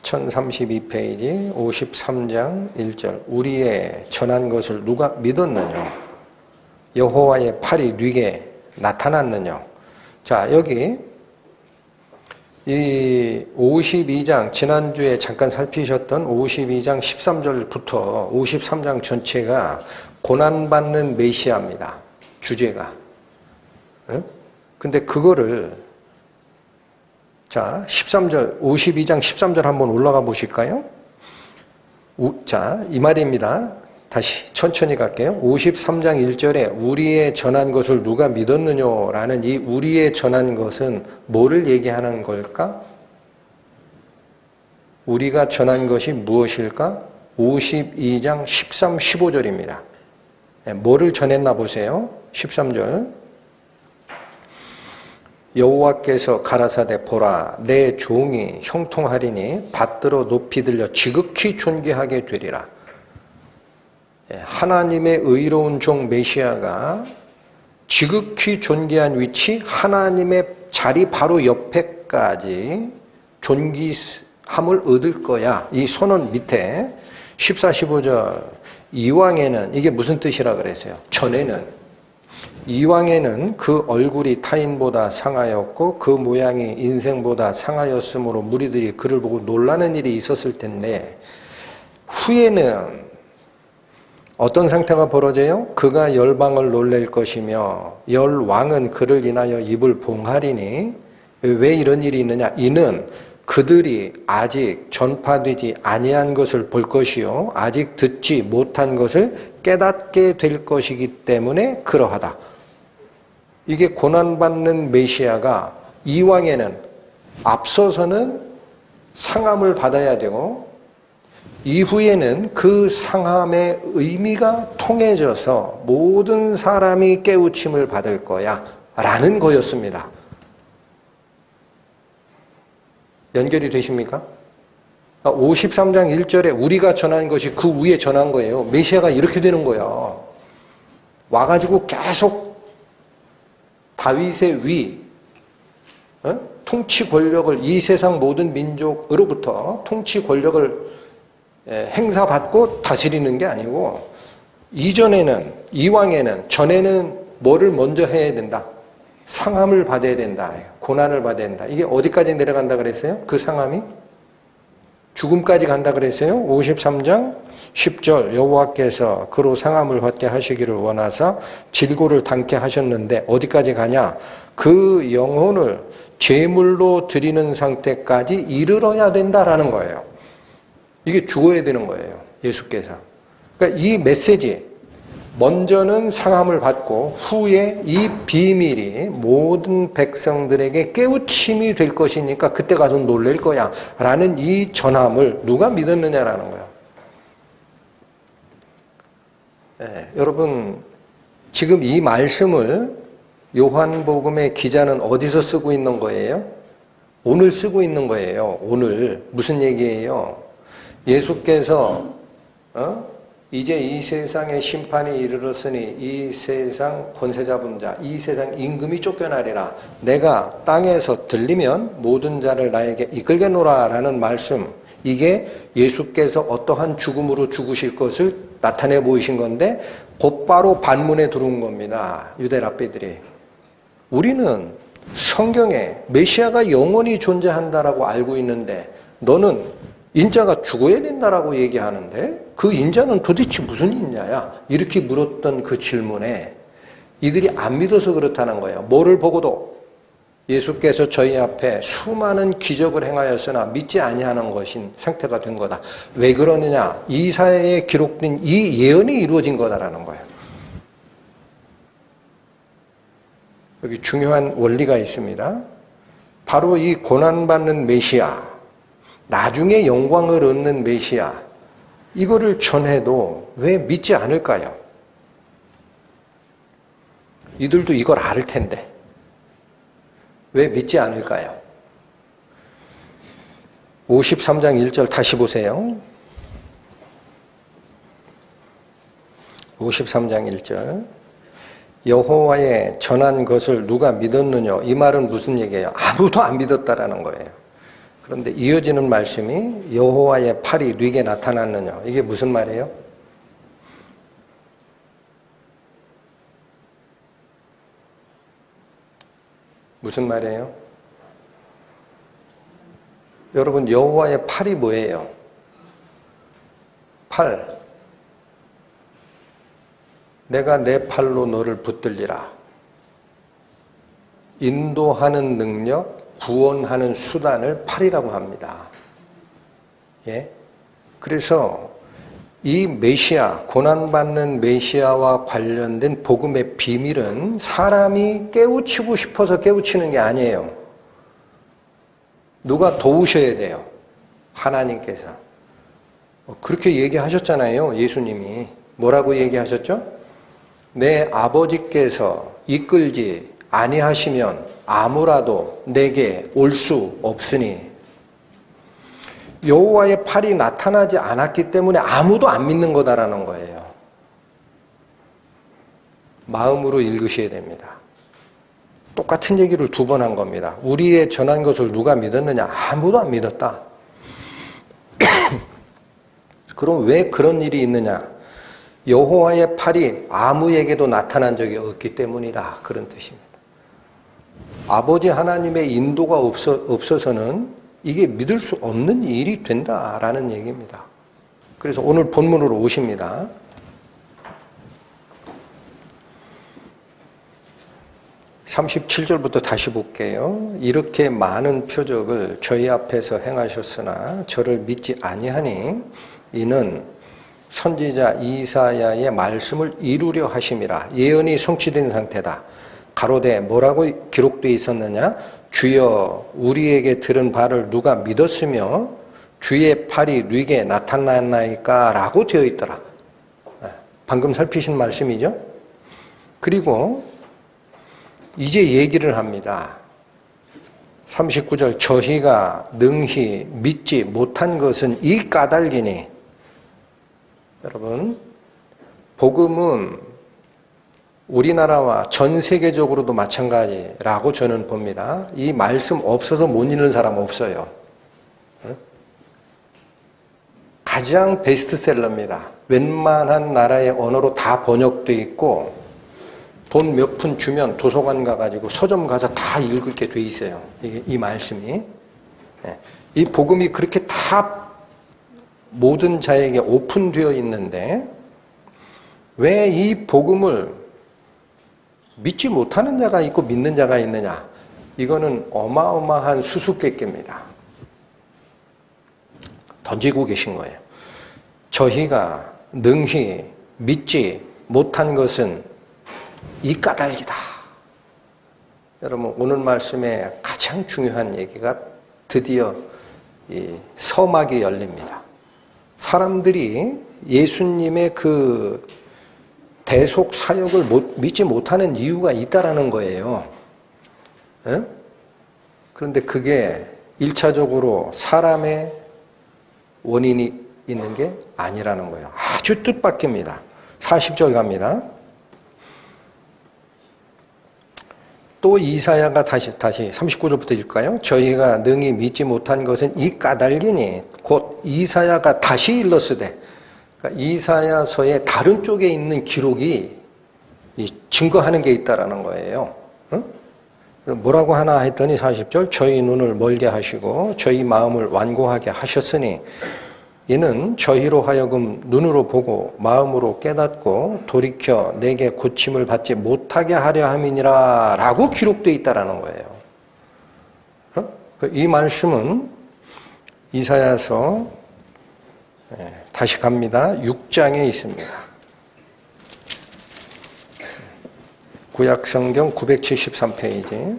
1032페이지 53장 1절. 우리의 전한 것을 누가 믿었느냐? 여호와의 팔이 네게 나타났느냐? 자, 여기 이 52장, 지난주에 잠깐 살피셨던 52장 13절부터 53장 전체가 고난받는 메시아입니다. 주제가. 근데 그거를, 자, 13절, 52장 13절 한번 올라가 보실까요? 자, 이 말입니다. 다시 천천히 갈게요. 53장 1절에 우리의 전한 것을 누가 믿었느냐라는 이 우리의 전한 것은 뭐를 얘기하는 걸까? 우리가 전한 것이 무엇일까? 52장 13, 15절입니다. 뭐를 전했나 보세요. 13절. 여호와께서 가라사대 보라 내 종이 형통하리니 받들어 높이 들려 지극히 존귀하게 되리라. 하나님의 의로운 종 메시아가 지극히 존귀한 위치, 하나님의 자리 바로 옆에까지 존귀함을 얻을 거야. 이 선언 밑에 14, 15절 이왕에는, 이게 무슨 뜻이라 그랬어요? 전에는 이왕에는 그 얼굴이 타인보다 상하였고 그 모양이 인생보다 상하였으므로 무리들이 그를 보고 놀라는 일이 있었을 텐데 후에는 어떤 상태가 벌어져요? 그가 열방을 놀랠 것이며 열왕은 그를 인하여 입을 봉하리니. 왜 이런 일이 있느냐? 이는 그들이 아직 전파되지 아니한 것을 볼 것이요 아직 듣지 못한 것을 깨닫게 될 것이기 때문에 그러하다. 이게 고난받는 메시아가 이왕에는 앞서서는 상함을 받아야 되고 이후에는 그 상함의 의미가 통해져서 모든 사람이 깨우침을 받을 거야 라는 거였습니다. 연결이 되십니까? 53장 1절에 우리가 전한 것이 그 위에 전한 거예요. 메시아가 이렇게 되는 거야. 와가지고 계속 다윗의 위, 통치 권력을 이 세상 모든 민족으로부터 통치 권력을 행사받고 다스리는 게 아니고 이전에는 이왕에는 전에는 뭐를 먼저 해야 된다? 상함을 받아야 된다. 고난을 받아야 된다. 이게 어디까지 내려간다 그랬어요? 그 상함이? 죽음까지 간다 그랬어요? 53장 10절 여호와께서 그로 상함을 받게 하시기를 원하사 질고를 당케 하셨는데 어디까지 가냐? 그 영혼을 제물로 드리는 상태까지 이르러야 된다라는 거예요. 이게 죽어야 되는 거예요. 예수께서. 그러니까 이 메시지 먼저는 상함을 받고 후에 이 비밀이 모든 백성들에게 깨우침이 될 것이니까 그때 가서 놀랄 거야 라는 이 전함을 누가 믿었느냐라는 거예요. 여러분 지금 이 말씀을 요한복음의 기자는 어디서 쓰고 있는 거예요? 오늘 쓰고 있는 거예요. 오늘 무슨 얘기예요? 예수께서 이제 이 세상의 심판이 이르렀으니 이 세상 권세 잡은 자, 이 세상 임금이 쫓겨나리라. 내가 땅에서 들리면 모든 자를 나에게 이끌게노라 라는 말씀. 이게 예수께서 어떠한 죽음으로 죽으실 것을 나타내 보이신 건데 곧바로 반문에 들어온 겁니다. 유대 랍비들이. 우리는 성경에 메시아가 영원히 존재한다라고 알고 있는데 너는 인자가 죽어야 된다라고 얘기하는데 그 인자는 도대체 무슨 인자야? 이렇게 물었던 그 질문에 이들이 안 믿어서 그렇다는 거예요. 뭐를 보고도 예수께서 저희 앞에 수많은 기적을 행하였으나 믿지 아니하는 것인 상태가 된 거다. 왜 그러느냐? 이사야에 기록된 이 예언이 이루어진 거다라는 거예요. 여기 중요한 원리가 있습니다. 바로 이 고난받는 메시아, 나중에 영광을 얻는 메시아, 이거를 전해도 왜 믿지 않을까요? 이들도 이걸 알 텐데 왜 믿지 않을까요? 53장 1절 다시 보세요. 53장 1절 여호와의 전한 것을 누가 믿었느냐? 이 말은 무슨 얘기예요? 아무도 안 믿었다라는 거예요. 그런데 이어지는 말씀이 여호와의 팔이 네게 나타났느냐? 이게 무슨 말이에요? 무슨 말이에요? 여러분 여호와의 팔이 뭐예요? 팔. 내가 내 팔로 너를 붙들리라. 인도하는 능력, 구원하는 수단을 팔이라고 합니다. 예? 그래서 이 메시아, 고난받는 메시아와 관련된 복음의 비밀은 사람이 깨우치고 싶어서 깨우치는 게 아니에요. 누가 도우셔야 돼요. 하나님께서. 그렇게 얘기하셨잖아요. 예수님이. 뭐라고 얘기하셨죠? 내 아버지께서 이끌지 아니하시면 아무라도 내게 올 수 없으니 여호와의 팔이 나타나지 않았기 때문에 아무도 안 믿는 거다라는 거예요. 마음으로 읽으셔야 됩니다. 똑같은 얘기를 두 번 한 겁니다. 우리의 전한 것을 누가 믿었느냐? 아무도 안 믿었다. 그럼 왜 그런 일이 있느냐? 여호와의 팔이 아무에게도 나타난 적이 없기 때문이다. 그런 뜻입니다. 아버지 하나님의 인도가 없어서는 이게 믿을 수 없는 일이 된다라는 얘기입니다. 그래서 오늘 본문으로 오십니다. 37절부터 다시 볼게요. 이렇게 많은 표적을 저희 앞에서 행하셨으나 저를 믿지 아니하니 이는 선지자 이사야의 말씀을 이루려 하심이라. 예언이 성취된 상태다. 가로되 뭐라고 기록되어 있었느냐? 주여 우리에게 들은 바를 누가 믿었으며 주의 팔이 누게 나타났나이까? 라고 되어 있더라. 방금 살피신 말씀이죠. 그리고 이제 얘기를 합니다. 39절 저희가 능히 믿지 못한 것은 이 까닭이니. 여러분, 복음은 우리나라와 전 세계적으로도 마찬가지라고 저는 봅니다. 이 말씀 없어서 못 읽는 사람 없어요. 가장 베스트셀러입니다. 웬만한 나라의 언어로 다 번역되어 있고 돈 몇 푼 주면 도서관 가가지고 서점 가서 다 읽을 게 돼 있어요. 이 말씀이. 이 복음이 그렇게 다 모든 자에게 오픈되어 있는데 왜 이 복음을 믿지 못하는 자가 있고 믿는 자가 있느냐? 이거는 어마어마한 수수께끼입니다. 던지고 계신 거예요. 저희가 능히 믿지 못한 것은 이 까닭이다. 여러분, 오늘 말씀에 가장 중요한 얘기가 드디어 이 서막이 열립니다. 사람들이 예수님의 그 대속 사역을 믿지 못하는 이유가 있다라는 거예요. 그런데 그게 1차적으로 사람의 원인이 있는 게 아니라는 거예요. 아주 뜻밖입니다. 40절 갑니다. 또 이사야가 다시 39절부터 읽을까요? 저희가 능히 믿지 못한 것은 이 까닭이니 곧 이사야가 다시 일렀으되, 그러니까 이사야서의 다른 쪽에 있는 기록이 증거하는 게 있다라는 거예요. 뭐라고 하나 했더니 40절 저희 눈을 멀게 하시고 저희 마음을 완고하게 하셨으니 이는 저희로 하여금 눈으로 보고 마음으로 깨닫고 돌이켜 내게 고침을 받지 못하게 하려 함이니라 라고 기록되어 있다라는 거예요. 이 말씀은 이사야서 다시 갑니다. 6장에 있습니다. 구약성경 973페이지.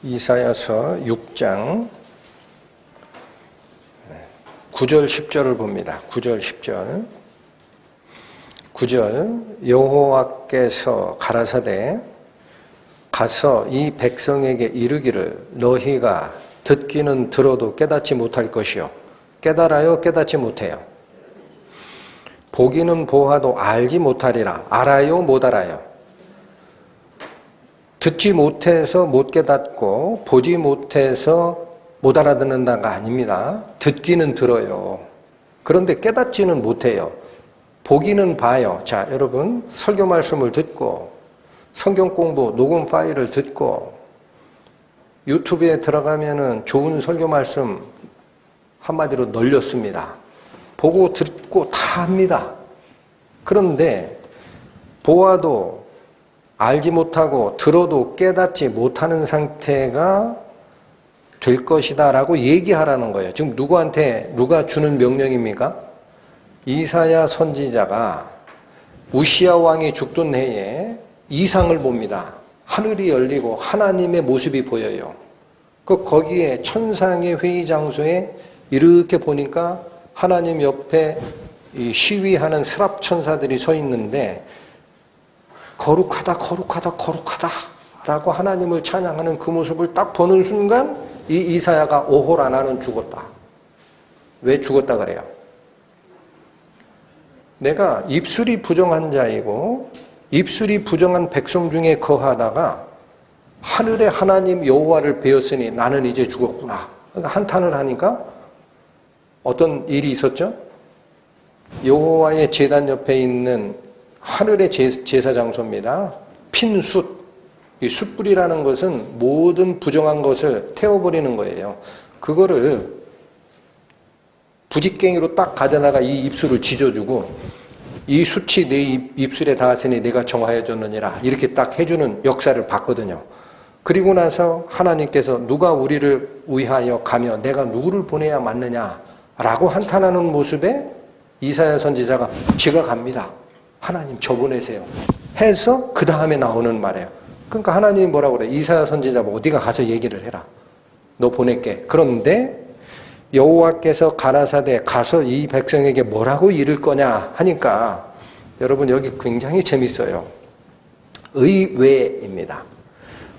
이사야서 6장 9절 10절을 봅니다. 9절 10절. 9절 여호와께서 가라사대 가서 이 백성에게 이르기를 너희가 듣기는 들어도 깨닫지 못할 것이요. 깨달아요? 깨닫지 못해요. 보기는 보아도 알지 못하리라. 알아요? 못 알아요? 듣지 못해서 못 깨닫고 보지 못해서 못 알아듣는다가 아닙니다. 듣기는 들어요. 그런데 깨닫지는 못해요. 보기는 봐요. 자, 여러분 설교 말씀을 듣고 성경 공부 녹음 파일을 듣고 유튜브에 들어가면은 좋은 설교 말씀 한마디로 널렸습니다. 보고 듣고 다 합니다. 그런데 보아도 알지 못하고 들어도 깨닫지 못하는 상태가 될 것이다 라고 얘기하라는 거예요. 지금 누가 주는 명령입니까? 이사야 선지자가 우시야 왕이 죽던 해에 이상을 봅니다. 하늘이 열리고 하나님의 모습이 보여요. 거기에 천상의 회의 장소에 이렇게 보니까 하나님 옆에 시위하는 스랍 천사들이 서 있는데 거룩하다 거룩하다 거룩하다 라고 하나님을 찬양하는 그 모습을 딱 보는 순간 이 이사야가 오호라 나는 죽었다. 왜 죽었다 그래요? 내가 입술이 부정한 자이고 입술이 부정한 백성 중에 거하다가 하늘의 하나님 여호와를 배웠으니 나는 이제 죽었구나. 그러니까 한탄을 하니까 어떤 일이 있었죠? 여호와의 제단 옆에 있는 하늘의 제사 장소입니다. 핀 숯. 이 숯불이라는 것은 모든 부정한 것을 태워버리는 거예요. 그거를 부직갱이로 딱 가져다가 이 입술을 지져주고 이 수치 내 입술에 닿았으니 내가 정하여 줬느니라 이렇게 딱 해주는 역사를 봤거든요. 그리고 나서 하나님께서 누가 우리를 위하여 가며 내가 누구를 보내야 맞느냐라고 한탄하는 모습에 이사야 선지자가 제가 갑니다. 하나님 저 보내세요. 해서 그 다음에 나오는 말이에요. 그러니까 하나님이 뭐라고 그래? 이사야 선지자 뭐 어디가 가서 얘기를 해라. 너 보낼게. 그런데 여호와께서 가라사대 가서 이 백성에게 뭐라고 이를 거냐 하니까 여러분 여기 굉장히 재밌어요. 의외입니다.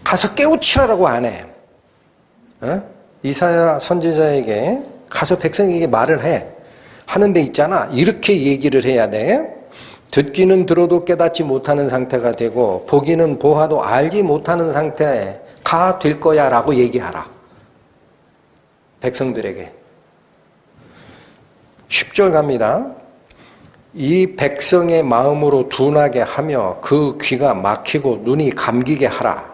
가서 깨우치라라고 안 해. 이사야 선지자에게 가서 백성에게 말을 해. 하는데 있잖아. 이렇게 얘기를 해야 돼. 듣기는 들어도 깨닫지 못하는 상태가 되고 보기는 보아도 알지 못하는 상태가 될 거야 라고 얘기하라. 백성들에게. 10절 갑니다. 이 백성의 마음으로 둔하게 하며 그 귀가 막히고 눈이 감기게 하라.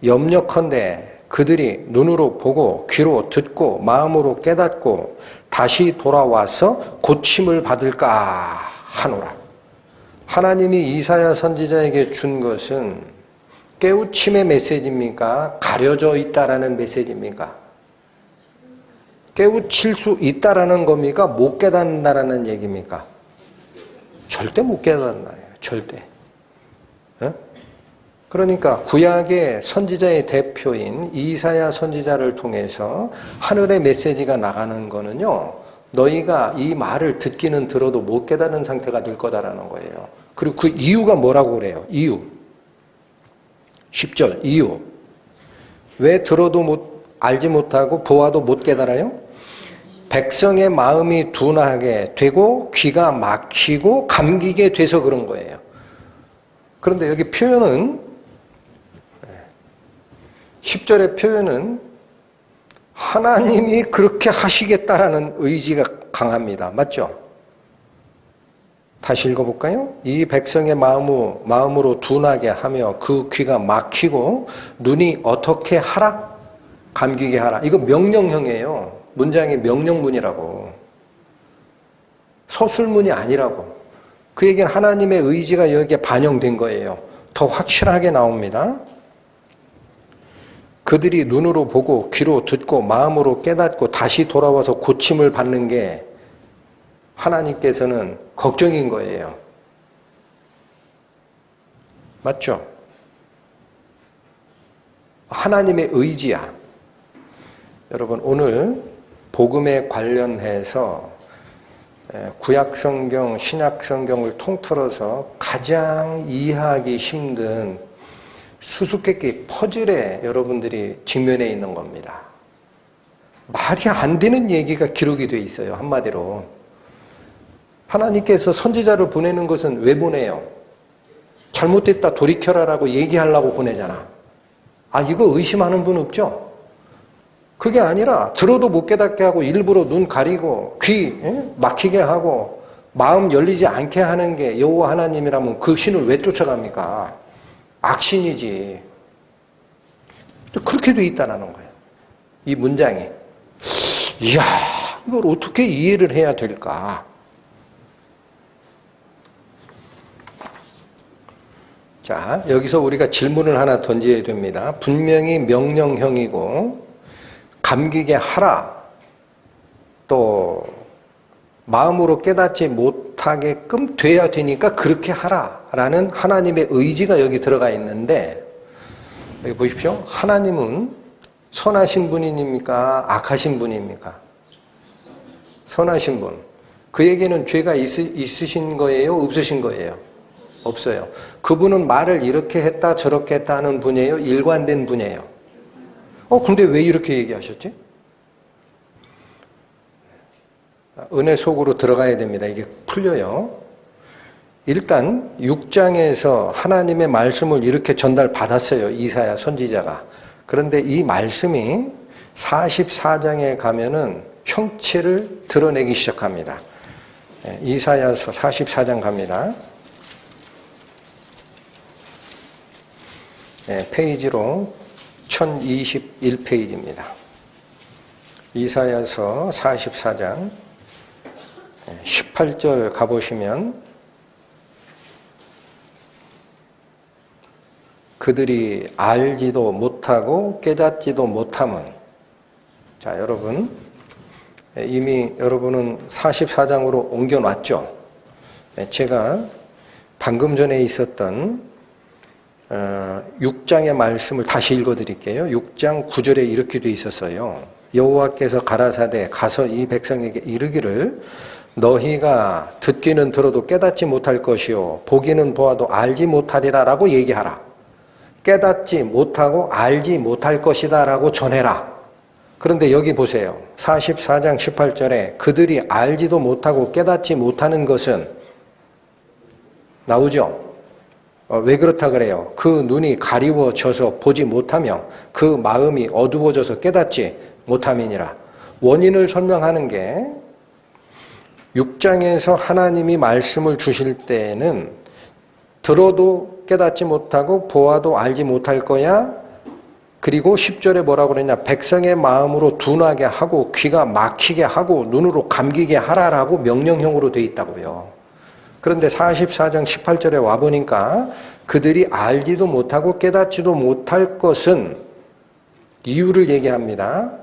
염려컨대 그들이 눈으로 보고 귀로 듣고 마음으로 깨닫고 다시 돌아와서 고침을 받을까 하노라. 하나님이 이사야 선지자에게 준 것은 깨우침의 메시지입니까? 가려져 있다라는 메시지입니까? 깨우칠 수 있다라는 겁니까? 못 깨닫는다라는 얘기입니까? 절대 못 깨닫는다. 절대. 그러니까 구약의 선지자의 대표인 이사야 선지자를 통해서 하늘의 메시지가 나가는 거는요. 너희가 이 말을 듣기는 들어도 못 깨닫는 상태가 될 거다라는 거예요. 그리고 그 이유가 뭐라고 그래요? 이유. 10절 이유. 왜 들어도 알지 못하고 보아도 못 깨달아요? 백성의 마음이 둔하게 되고 귀가 막히고 감기게 돼서 그런 거예요. 그런데 여기 표현은 10절의 표현은 하나님이 그렇게 하시겠다라는 의지가 강합니다. 맞죠? 다시 읽어볼까요? 이 백성의 마음으로 둔하게 하며 그 귀가 막히고 눈이 어떻게 하라? 감기게 하라. 이거 명령형이에요. 문장이 명령문이라고. 서술문이 아니라고. 그 얘기는 하나님의 의지가 여기에 반영된 거예요. 더 확실하게 나옵니다. 그들이 눈으로 보고 귀로 듣고 마음으로 깨닫고 다시 돌아와서 고침을 받는 게 하나님께서는 걱정인 거예요. 맞죠? 하나님의 의지야. 여러분 오늘 복음에 관련해서 구약성경, 신약성경을 통틀어서 가장 이해하기 힘든 수수께끼 퍼즐에 여러분들이 직면해 있는 겁니다. 말이 안 되는 얘기가 기록이 돼 있어요. 한마디로. 하나님께서 선지자를 보내는 것은 왜 보내요? 잘못됐다 돌이켜라라고 얘기하려고 보내잖아. 아, 이거 의심하는 분 없죠? 그게 아니라 들어도 못 깨닫게 하고 일부러 눈 가리고 귀 막히게 하고 마음 열리지 않게 하는 게 여호와 하나님이라면 그 신을 왜 쫓아갑니까? 악신이지. 그렇게 돼 있다는 거예요. 이 문장이. 이야, 이걸 어떻게 이해를 해야 될까? 자, 여기서 우리가 질문을 하나 던져야 됩니다. 분명히 명령형이고 감기게 하라. 또 마음으로 깨닫지 못하게끔 돼야 되니까 그렇게 하라라는 하나님의 의지가 여기 들어가 있는데 여기 보십시오. 하나님은 선하신 분입니까? 악하신 분입니까? 선하신 분. 그에게는 죄가 있으신 거예요? 없으신 거예요? 없어요. 그분은 말을 이렇게 했다 저렇게 했다 하는 분이에요? 일관된 분이에요? 근데 왜 이렇게 얘기하셨지? 은혜 속으로 들어가야 됩니다. 이게 풀려요. 일단 6장에서 하나님의 말씀을 이렇게 전달받았어요. 이사야 선지자가. 그런데 이 말씀이 44장에 가면은 형체를 드러내기 시작합니다. 이사야서 44장 갑니다. 페이지로 1021페이지입니다. 이사야서 44장 18절 가보시면 그들이 알지도 못하고 깨닫지도 못함은, 자 여러분 이미 여러분은 44장으로 옮겨놨죠. 제가 방금 전에 있었던 6장의 말씀을 다시 읽어드릴게요. 6장 9절에 이렇게 돼 있었어요. 여호와께서 가라사대 가서 이 백성에게 이르기를 너희가 듣기는 들어도 깨닫지 못할 것이요 보기는 보아도 알지 못하리라 라고 얘기하라. 깨닫지 못하고 알지 못할 것이다 라고 전해라. 그런데 여기 보세요. 44장 18절에 그들이 알지도 못하고 깨닫지 못하는 것은 나오죠? 왜 그렇다 그래요? 그 눈이 가리워져서 보지 못하며 그 마음이 어두워져서 깨닫지 못함이니라. 원인을 설명하는 게 6장에서 하나님이 말씀을 주실 때에는 들어도 깨닫지 못하고 보아도 알지 못할 거야. 그리고 10절에 뭐라고 그랬냐? 백성의 마음으로 둔하게 하고 귀가 막히게 하고 눈으로 감기게 하라라고 명령형으로 돼 있다고요. 그런데 44장 18절에 와보니까 그들이 알지도 못하고 깨닫지도 못할 것은 이유를 얘기합니다.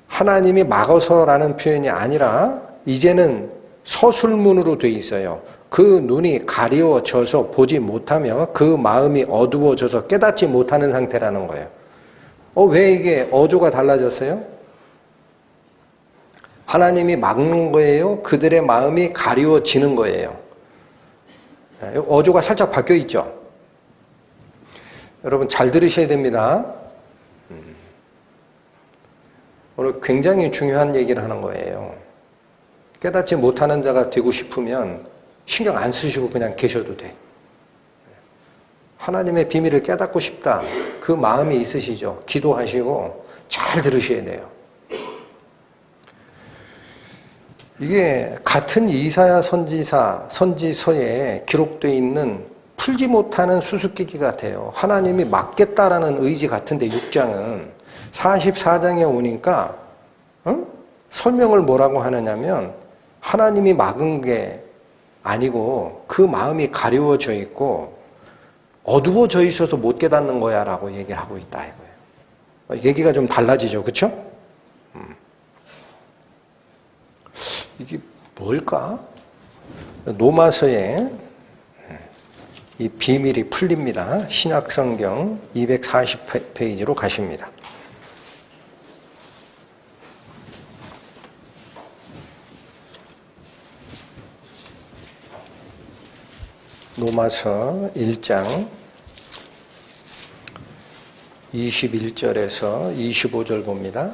하나님이 막어서라는 표현이 아니라 이제는 서술문으로 돼 있어요. 그 눈이 가려져서 보지 못하며 그 마음이 어두워져서 깨닫지 못하는 상태라는 거예요. 왜 이게 어조가 달라졌어요? 하나님이 막는 거예요? 그들의 마음이 가려지는 거예요? 어조가 살짝 바뀌어 있죠? 여러분 잘 들으셔야 됩니다. 오늘 굉장히 중요한 얘기를 하는 거예요. 깨닫지 못하는 자가 되고 싶으면 신경 안 쓰시고 그냥 계셔도 돼. 하나님의 비밀을 깨닫고 싶다. 그 마음이 있으시죠? 기도하시고 잘 들으셔야 돼요. 이게 같은 이사야 선지서에 기록되어 있는 풀지 못하는 수수께끼 같아요. 하나님이 막겠다라는 의지 같은데 6장은 44장에 오니까 설명을 뭐라고 하느냐면 하나님이 막은 게 아니고 그 마음이 가려워져 있고 어두워져 있어서 못 깨닫는 거야 라고 얘기를 하고 있다 이거예요. 얘기가 좀 달라지죠. 그렇죠? 이게 뭘까? 로마서에 이 비밀이 풀립니다. 신약성경 240페이지로 가십니다. 로마서 1장 21절에서 25절 봅니다.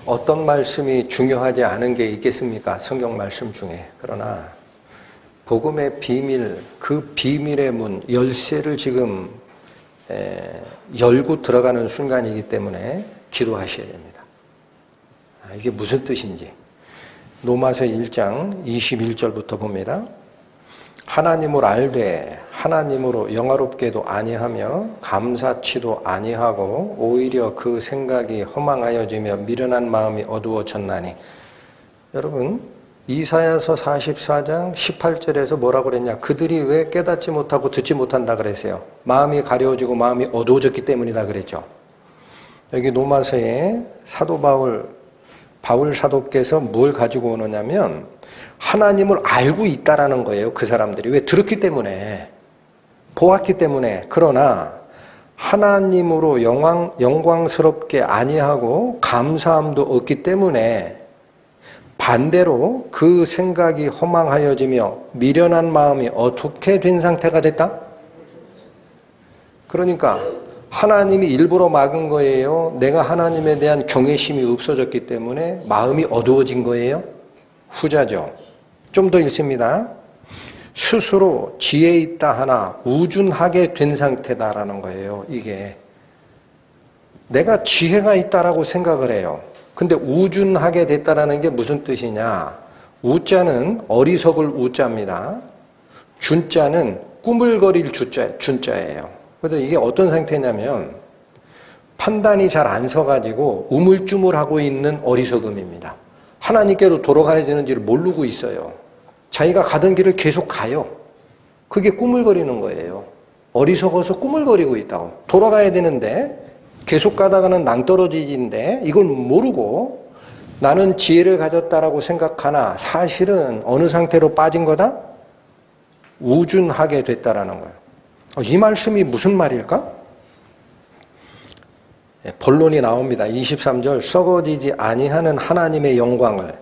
어떤 말씀이 중요하지 않은 게 있겠습니까? 성경 말씀 중에. 그러나 복음의 비밀, 그 비밀의 문, 열쇠를 지금 열고 들어가는 순간이기 때문에 기도하셔야 됩니다. 이게 무슨 뜻인지. 로마서 1장 21절부터 봅니다. 하나님을 알되 하나님으로 영화롭게도 아니하며 감사치도 아니하고 오히려 그 생각이 허망하여지며 미련한 마음이 어두워졌나니. 여러분 이사야서 44장 18절에서 뭐라고 그랬냐? 그들이 왜 깨닫지 못하고 듣지 못한다 그랬어요? 마음이 가려워지고 마음이 어두워졌기 때문이다 그랬죠. 여기 로마서에 사도 바울 사도께서 뭘 가지고 오느냐면 하나님을 알고 있다라는 거예요. 그 사람들이. 왜? 들었기 때문에, 보았기 때문에. 그러나 하나님으로 영광스럽게 아니하고 감사함도 없기 때문에 반대로 그 생각이 허망하여지며 미련한 마음이 어떻게 된 상태가 됐다? 그러니까 하나님이 일부러 막은 거예요? 내가 하나님에 대한 경외심이 없어졌기 때문에 마음이 어두워진 거예요? 후자죠. 좀 더 읽습니다. 스스로 지혜 있다 하나 우준하게 된 상태다라는 거예요. 이게 내가 지혜가 있다라고 생각을 해요. 근데 우준하게 됐다라는 게 무슨 뜻이냐? 우자는 어리석을 우자입니다. 준자는 꾸물거릴 준자예요. 그래서 이게 어떤 상태냐면 판단이 잘 안 서가지고 우물쭈물하고 있는 어리석음입니다. 하나님께로 돌아가야 되는지를 모르고 있어요. 자기가 가던 길을 계속 가요. 그게 꾸물거리는 거예요. 어리석어서 꾸물거리고 있다고. 돌아가야 되는데 계속 가다가는 낭떠러지인데 이걸 모르고 나는 지혜를 가졌다라고 생각하나 사실은 어느 상태로 빠진 거다? 우준하게 됐다라는 거예요. 이 말씀이 무슨 말일까? 본론이 나옵니다. 23절 썩어지지 아니하는 하나님의 영광을.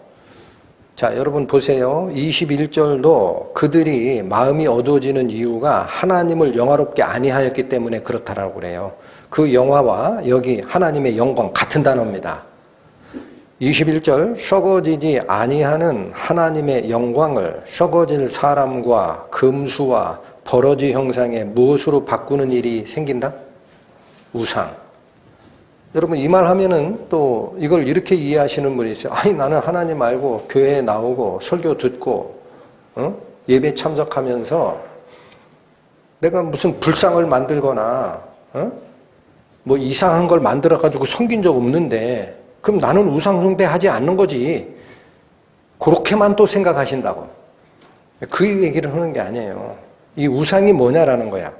자, 여러분 보세요. 21절도 그들이 마음이 어두워지는 이유가 하나님을 영화롭게 아니하였기 때문에 그렇다라고 그래요. 그 영화와 여기 하나님의 영광 같은 단어입니다. 21절 썩어지지 아니하는 하나님의 영광을 썩어질 사람과 금수와 버러지 형상의 무엇으로 바꾸는 일이 생긴다? 우상. 여러분 이 말 하면은 또 이걸 이렇게 이해하시는 분이 있어요. 아니 나는 하나님 알고 교회에 나오고 설교 듣고 예배 참석하면서 내가 무슨 불상을 만들거나 뭐 이상한 걸 만들어 가지고 섬긴 적 없는데 그럼 나는 우상 숭배하지 않는 거지. 그렇게만 또 생각하신다고. 그 얘기를 하는 게 아니에요. 이 우상이 뭐냐라는 거야.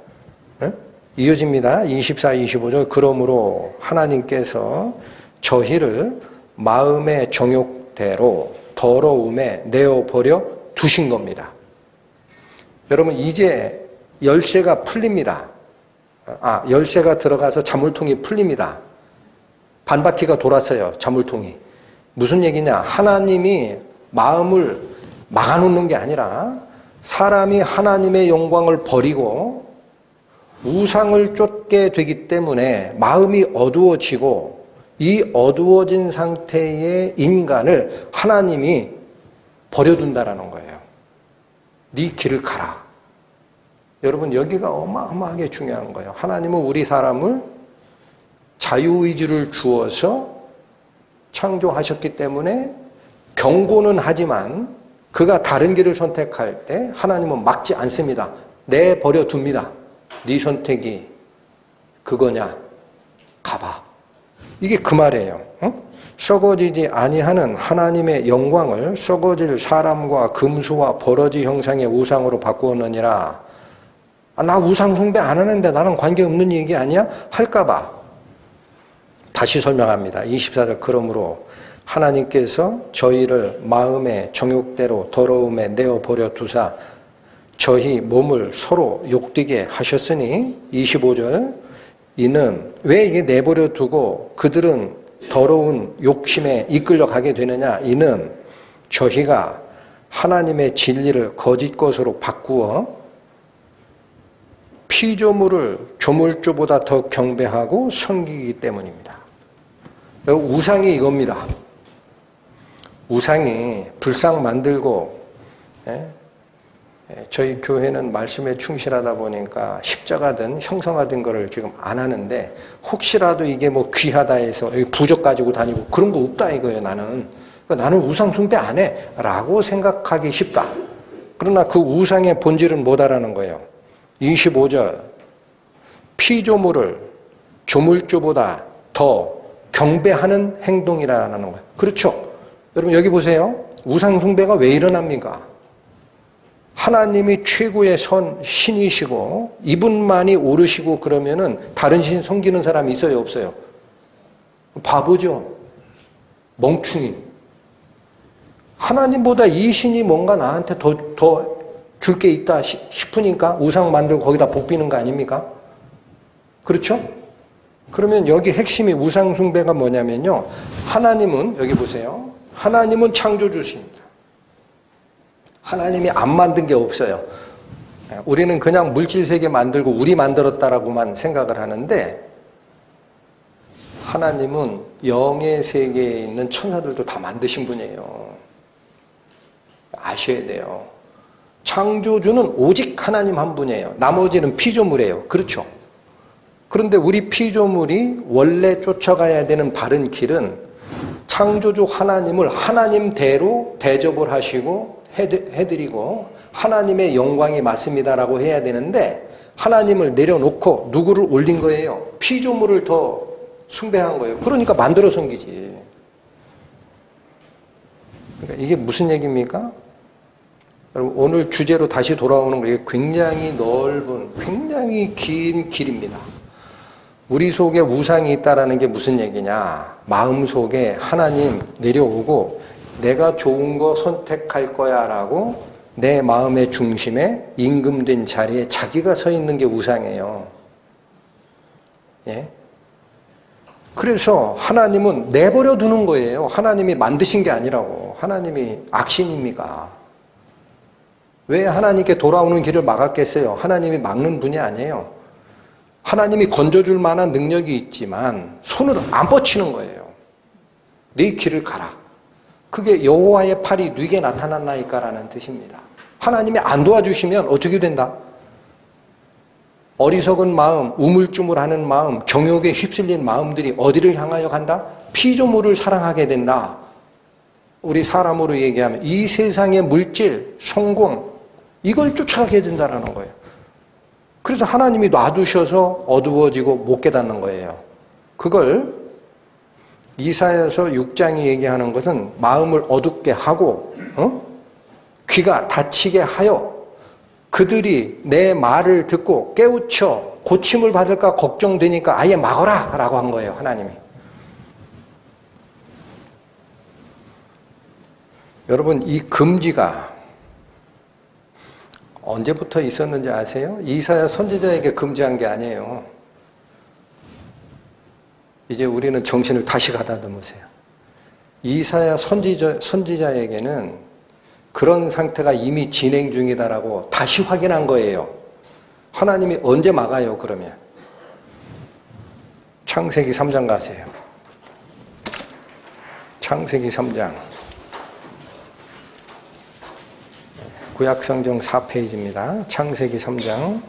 이어집니다. 24, 25절 그러므로 하나님께서 저희를 마음의 정욕대로 더러움에 내어버려 두신 겁니다. 여러분 이제 열쇠가 풀립니다. 열쇠가 들어가서 자물통이 풀립니다. 반바퀴가 돌았어요. 자물통이. 무슨 얘기냐? 하나님이 마음을 막아놓는 게 아니라 사람이 하나님의 영광을 버리고 우상을 쫓게 되기 때문에 마음이 어두워지고 이 어두워진 상태의 인간을 하나님이 버려둔다라는 거예요. 네 길을 가라. 여러분 여기가 어마어마하게 중요한 거예요. 하나님은 우리 사람을 자유의지를 주어서 창조하셨기 때문에 경고는 하지만 그가 다른 길을 선택할 때 하나님은 막지 않습니다. 내버려 둡니다. 네 선택이 그거냐? 가봐. 이게 그 말이에요. 썩어지지 아니하는 하나님의 영광을 썩어질 사람과 금수와 버러지 형상의 우상으로 바꾸었느니라. 나 우상 숭배 안 하는데 나는 관계없는 얘기 아니야? 할까봐. 다시 설명합니다. 24절 그러므로 하나님께서 저희를 마음의 정욕대로 더러움에 내어버려 두사 저희 몸을 서로 욕되게 하셨으니 25절 이는 왜 이게 내버려 두고 그들은 더러운 욕심에 이끌려 가게 되느냐 이는 저희가 하나님의 진리를 거짓 것으로 바꾸어 피조물을 조물주보다 더 경배하고 섬기기 때문입니다. 우상이 이겁니다. 우상이 불상 만들고 저희 교회는 말씀에 충실하다 보니까 십자가든 형상화된 거를 지금 안 하는데 혹시라도 이게 뭐 귀하다 해서 부적 가지고 다니고 그런 거 없다 이거예요. 나는 우상 숭배 안 해 라고 생각하기 쉽다. 그러나 그 우상의 본질은 뭐다라는 거예요. 25절 피조물을 조물주보다 더 경배하는 행동이라는 거예요. 그렇죠. 여러분 여기 보세요. 우상 숭배가 왜 일어납니까? 하나님이 최고의 신이시고 이분만이 오르시고 그러면은 다른 신 섬기는 사람이 있어요 없어요? 바보죠. 멍충이. 하나님보다 이 신이 뭔가 나한테 더 줄 게 있다 싶으니까 우상 만들고 거기다 복 비는 거 아닙니까? 그렇죠? 그러면 여기 핵심이 우상 숭배가 뭐냐면요. 하나님은 여기 보세요. 하나님은 창조주십니다. 하나님이 안 만든 게 없어요. 우리는 그냥 물질세계 만들고 우리 만들었다라고만 생각을 하는데 하나님은 영의 세계에 있는 천사들도 다 만드신 분이에요. 아셔야 돼요. 창조주는 오직 하나님 한 분이에요. 나머지는 피조물이에요. 그렇죠? 그런데 우리 피조물이 원래 쫓아가야 되는 바른 길은 창조주 하나님을 하나님대로 대접을 하시고 해드리고 하나님의 영광이 맞습니다라고 해야 되는데 하나님을 내려놓고 누구를 올린 거예요? 피조물을 더 숭배한 거예요. 그러니까 만들어 섬기지. 그러니까 이게 무슨 얘기입니까? 여러분, 오늘 주제로 다시 돌아오는 거예요. 굉장히 넓은, 굉장히 긴 길입니다. 우리 속에 우상이 있다는 게 무슨 얘기냐? 마음 속에 하나님 내려오고 내가 좋은 거 선택할 거야 라고 내 마음의 중심에 임금된 자리에 자기가 서 있는 게 우상이에요. 예? 그래서 하나님은 내버려 두는 거예요. 하나님이 만드신 게 아니라고. 하나님이 악신입니까? 왜 하나님께 돌아오는 길을 막았겠어요? 하나님이 막는 분이 아니에요. 하나님이 건져줄 만한 능력이 있지만 손을 안 뻗치는 거예요. 네 길을 가라. 그게 여호와의 팔이 네게 나타났나이까라는 뜻입니다. 하나님이 안 도와주시면 어떻게 된다? 어리석은 마음, 우물쭈물하는 마음, 정욕에 휩쓸린 마음들이 어디를 향하여 간다? 피조물을 사랑하게 된다. 우리 사람으로 얘기하면 이 세상의 물질, 성공, 이걸 쫓아가게 된다는 거예요. 그래서 하나님이 놔두셔서 어두워지고 못 깨닫는 거예요. 그걸 이사야서 6장이 얘기하는 것은 마음을 어둡게 하고 귀가 닫히게 하여 그들이 내 말을 듣고 깨우쳐 고침을 받을까 걱정되니까 아예 막어라 라고 한 거예요. 하나님이. 여러분, 이 금지가 언제부터 있었는지 아세요? 이사야 선지자에게 금지한 게 아니에요. 이제 우리는 정신을 다시 가다듬으세요. 이사야 선지자에게는 그런 상태가 이미 진행 중이다라고 다시 확인한 거예요. 하나님이 언제 막아요, 그러면? 창세기 3장 가세요. 창세기 3장. 구약성경 4페이지입니다. 창세기 3장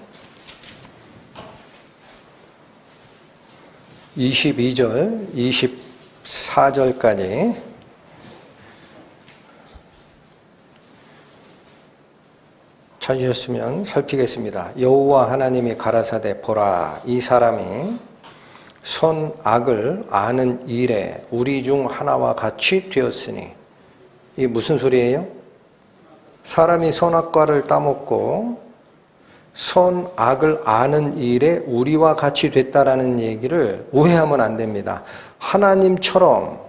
22절, 24절까지 찾으셨으면 살피겠습니다. 여호와 하나님이 가라사대 보라, 이 사람이 선악을 아는 일에 우리 중 하나와 같이 되었으니. 이게 무슨 소리예요? 사람이 선악과를 따먹고 선악을 아는 일에 우리와 같이 됐다라는 얘기를 오해하면 안 됩니다. 하나님처럼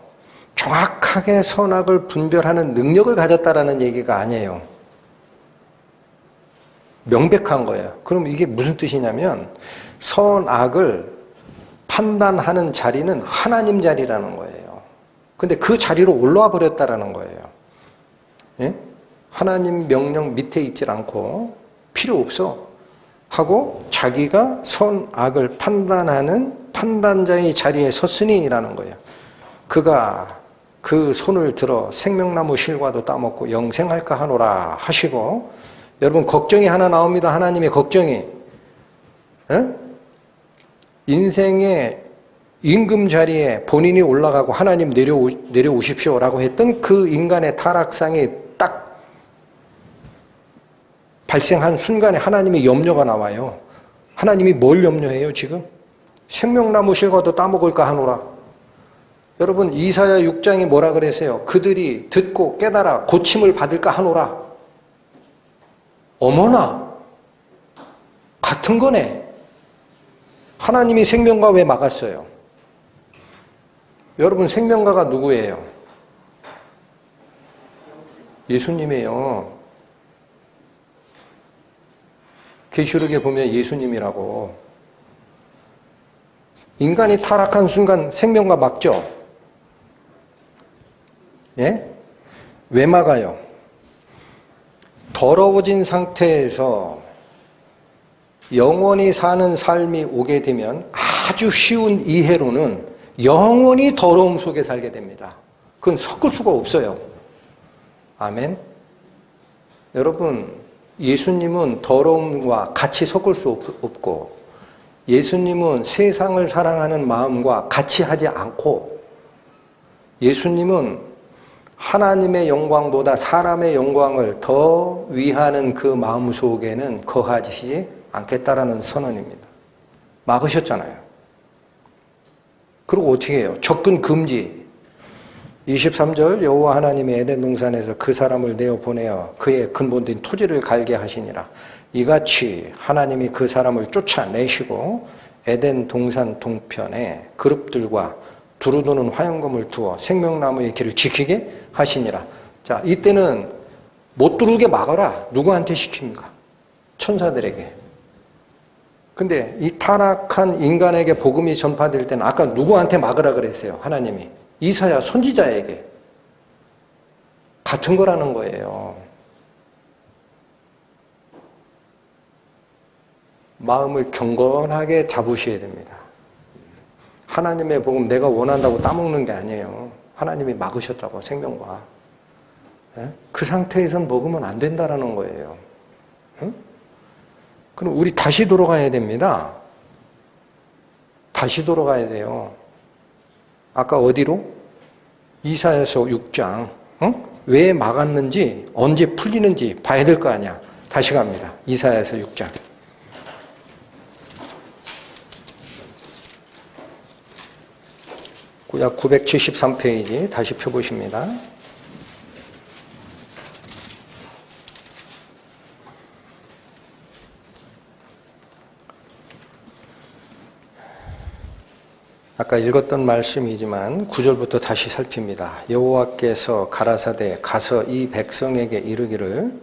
정확하게 선악을 분별하는 능력을 가졌다라는 얘기가 아니에요. 명백한 거예요. 그럼 이게 무슨 뜻이냐면 선악을 판단하는 자리는 하나님 자리라는 거예요. 근데 그 자리로 올라와 버렸다라는 거예요. 예? 하나님 명령 밑에 있질 않고 필요 없어 하고 자기가 선악을 판단하는 판단자의 자리에 섰으니라는 거예요. 그가 그 손을 들어 생명나무 실과도 따먹고 영생할까 하노라 하시고. 여러분, 걱정이 하나 나옵니다. 하나님의 걱정이. 에? 인생의 임금 자리에 본인이 올라가고 하나님 내려오십시오라고 했던 그 인간의 타락상이 딱 발생한 순간에 하나님의 염려가 나와요. 하나님이 뭘 염려해요, 지금? 생명나무 실과도 따먹을까 하노라. 여러분, 이사야 6장이 뭐라 그랬어요? 그들이 듣고 깨달아 고침을 받을까 하노라. 어머나, 같은 거네. 하나님이 생명과 왜 막았어요? 여러분, 생명가가 누구예요? 예수님이에요. 계시록에 보면 예수님이라고. 인간이 타락한 순간 생명과 막죠? 예? 왜 막아요? 더러워진 상태에서 영원히 사는 삶이 오게 되면 아주 쉬운 이해로는 영원히 더러움 속에 살게 됩니다. 그건 섞을 수가 없어요. 아멘. 여러분, 예수님은 더러움과 같이 섞을 수 없고, 예수님은 세상을 사랑하는 마음과 같이 하지 않고, 예수님은 하나님의 영광보다 사람의 영광을 더 위하는 그 마음 속에는 거하시지 않겠다라는 선언입니다. 막으셨잖아요. 그리고 어떻게 해요? 접근 금지. 23절 여호와 하나님이 에덴 동산에서 그 사람을 내어 보내어 그의 근본된 토지를 갈게 하시니라. 이같이 하나님이 그 사람을 쫓아내시고 에덴 동산 동편에 그룹들과 두루도는 화영검을 두어 생명나무의 길을 지키게 하시니라. 자, 이때는 못 들어오게 막아라. 누구한테 시킵니까? 천사들에게. 근데 이 타락한 인간에게 복음이 전파될 때는 아까 누구한테 막으라 그랬어요? 하나님이. 이사야 선지자에게. 같은 거라는 거예요. 마음을 경건하게 잡으셔야 됩니다. 하나님의 복음 내가 원한다고 따먹는 게 아니에요. 하나님이 막으셨다고 생명과. 그 상태에선 먹으면 안 된다라는 거예요. 그럼 우리 다시 돌아가야 됩니다. 다시 돌아가야 돼요. 아까 어디로? 이사야서 6장. 왜 막았는지 언제 풀리는지 봐야 될 거 아니야. 다시 갑니다. 이사야서 6장. 구약 973페이지 다시 펴보십니다. 아까 읽었던 말씀이지만 9절부터 다시 살핍니다. 여호와께서 가라사대 가서 이 백성에게 이르기를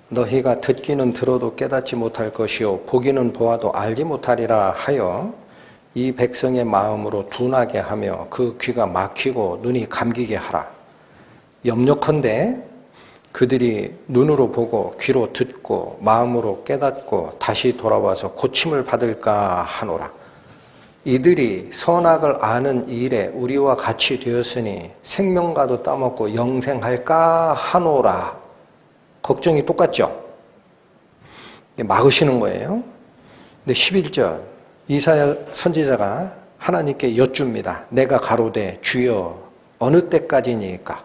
너희가 듣기는 들어도 깨닫지 못할 것이요 보기는 보아도 알지 못하리라 하여 이 백성의 마음으로 둔하게 하며 그 귀가 막히고 눈이 감기게 하라. 염려컨대 그들이 눈으로 보고 귀로 듣고 마음으로 깨닫고 다시 돌아와서 고침을 받을까 하노라. 이들이 선악을 아는 일에 우리와 같이 되었으니 생명과도 따먹고 영생할까 하노라. 걱정이 똑같죠? 막으시는 거예요. 근데 11절 이사야 선지자가 하나님께 여쭙니다. 내가 가로되 주여 어느 때까지니까?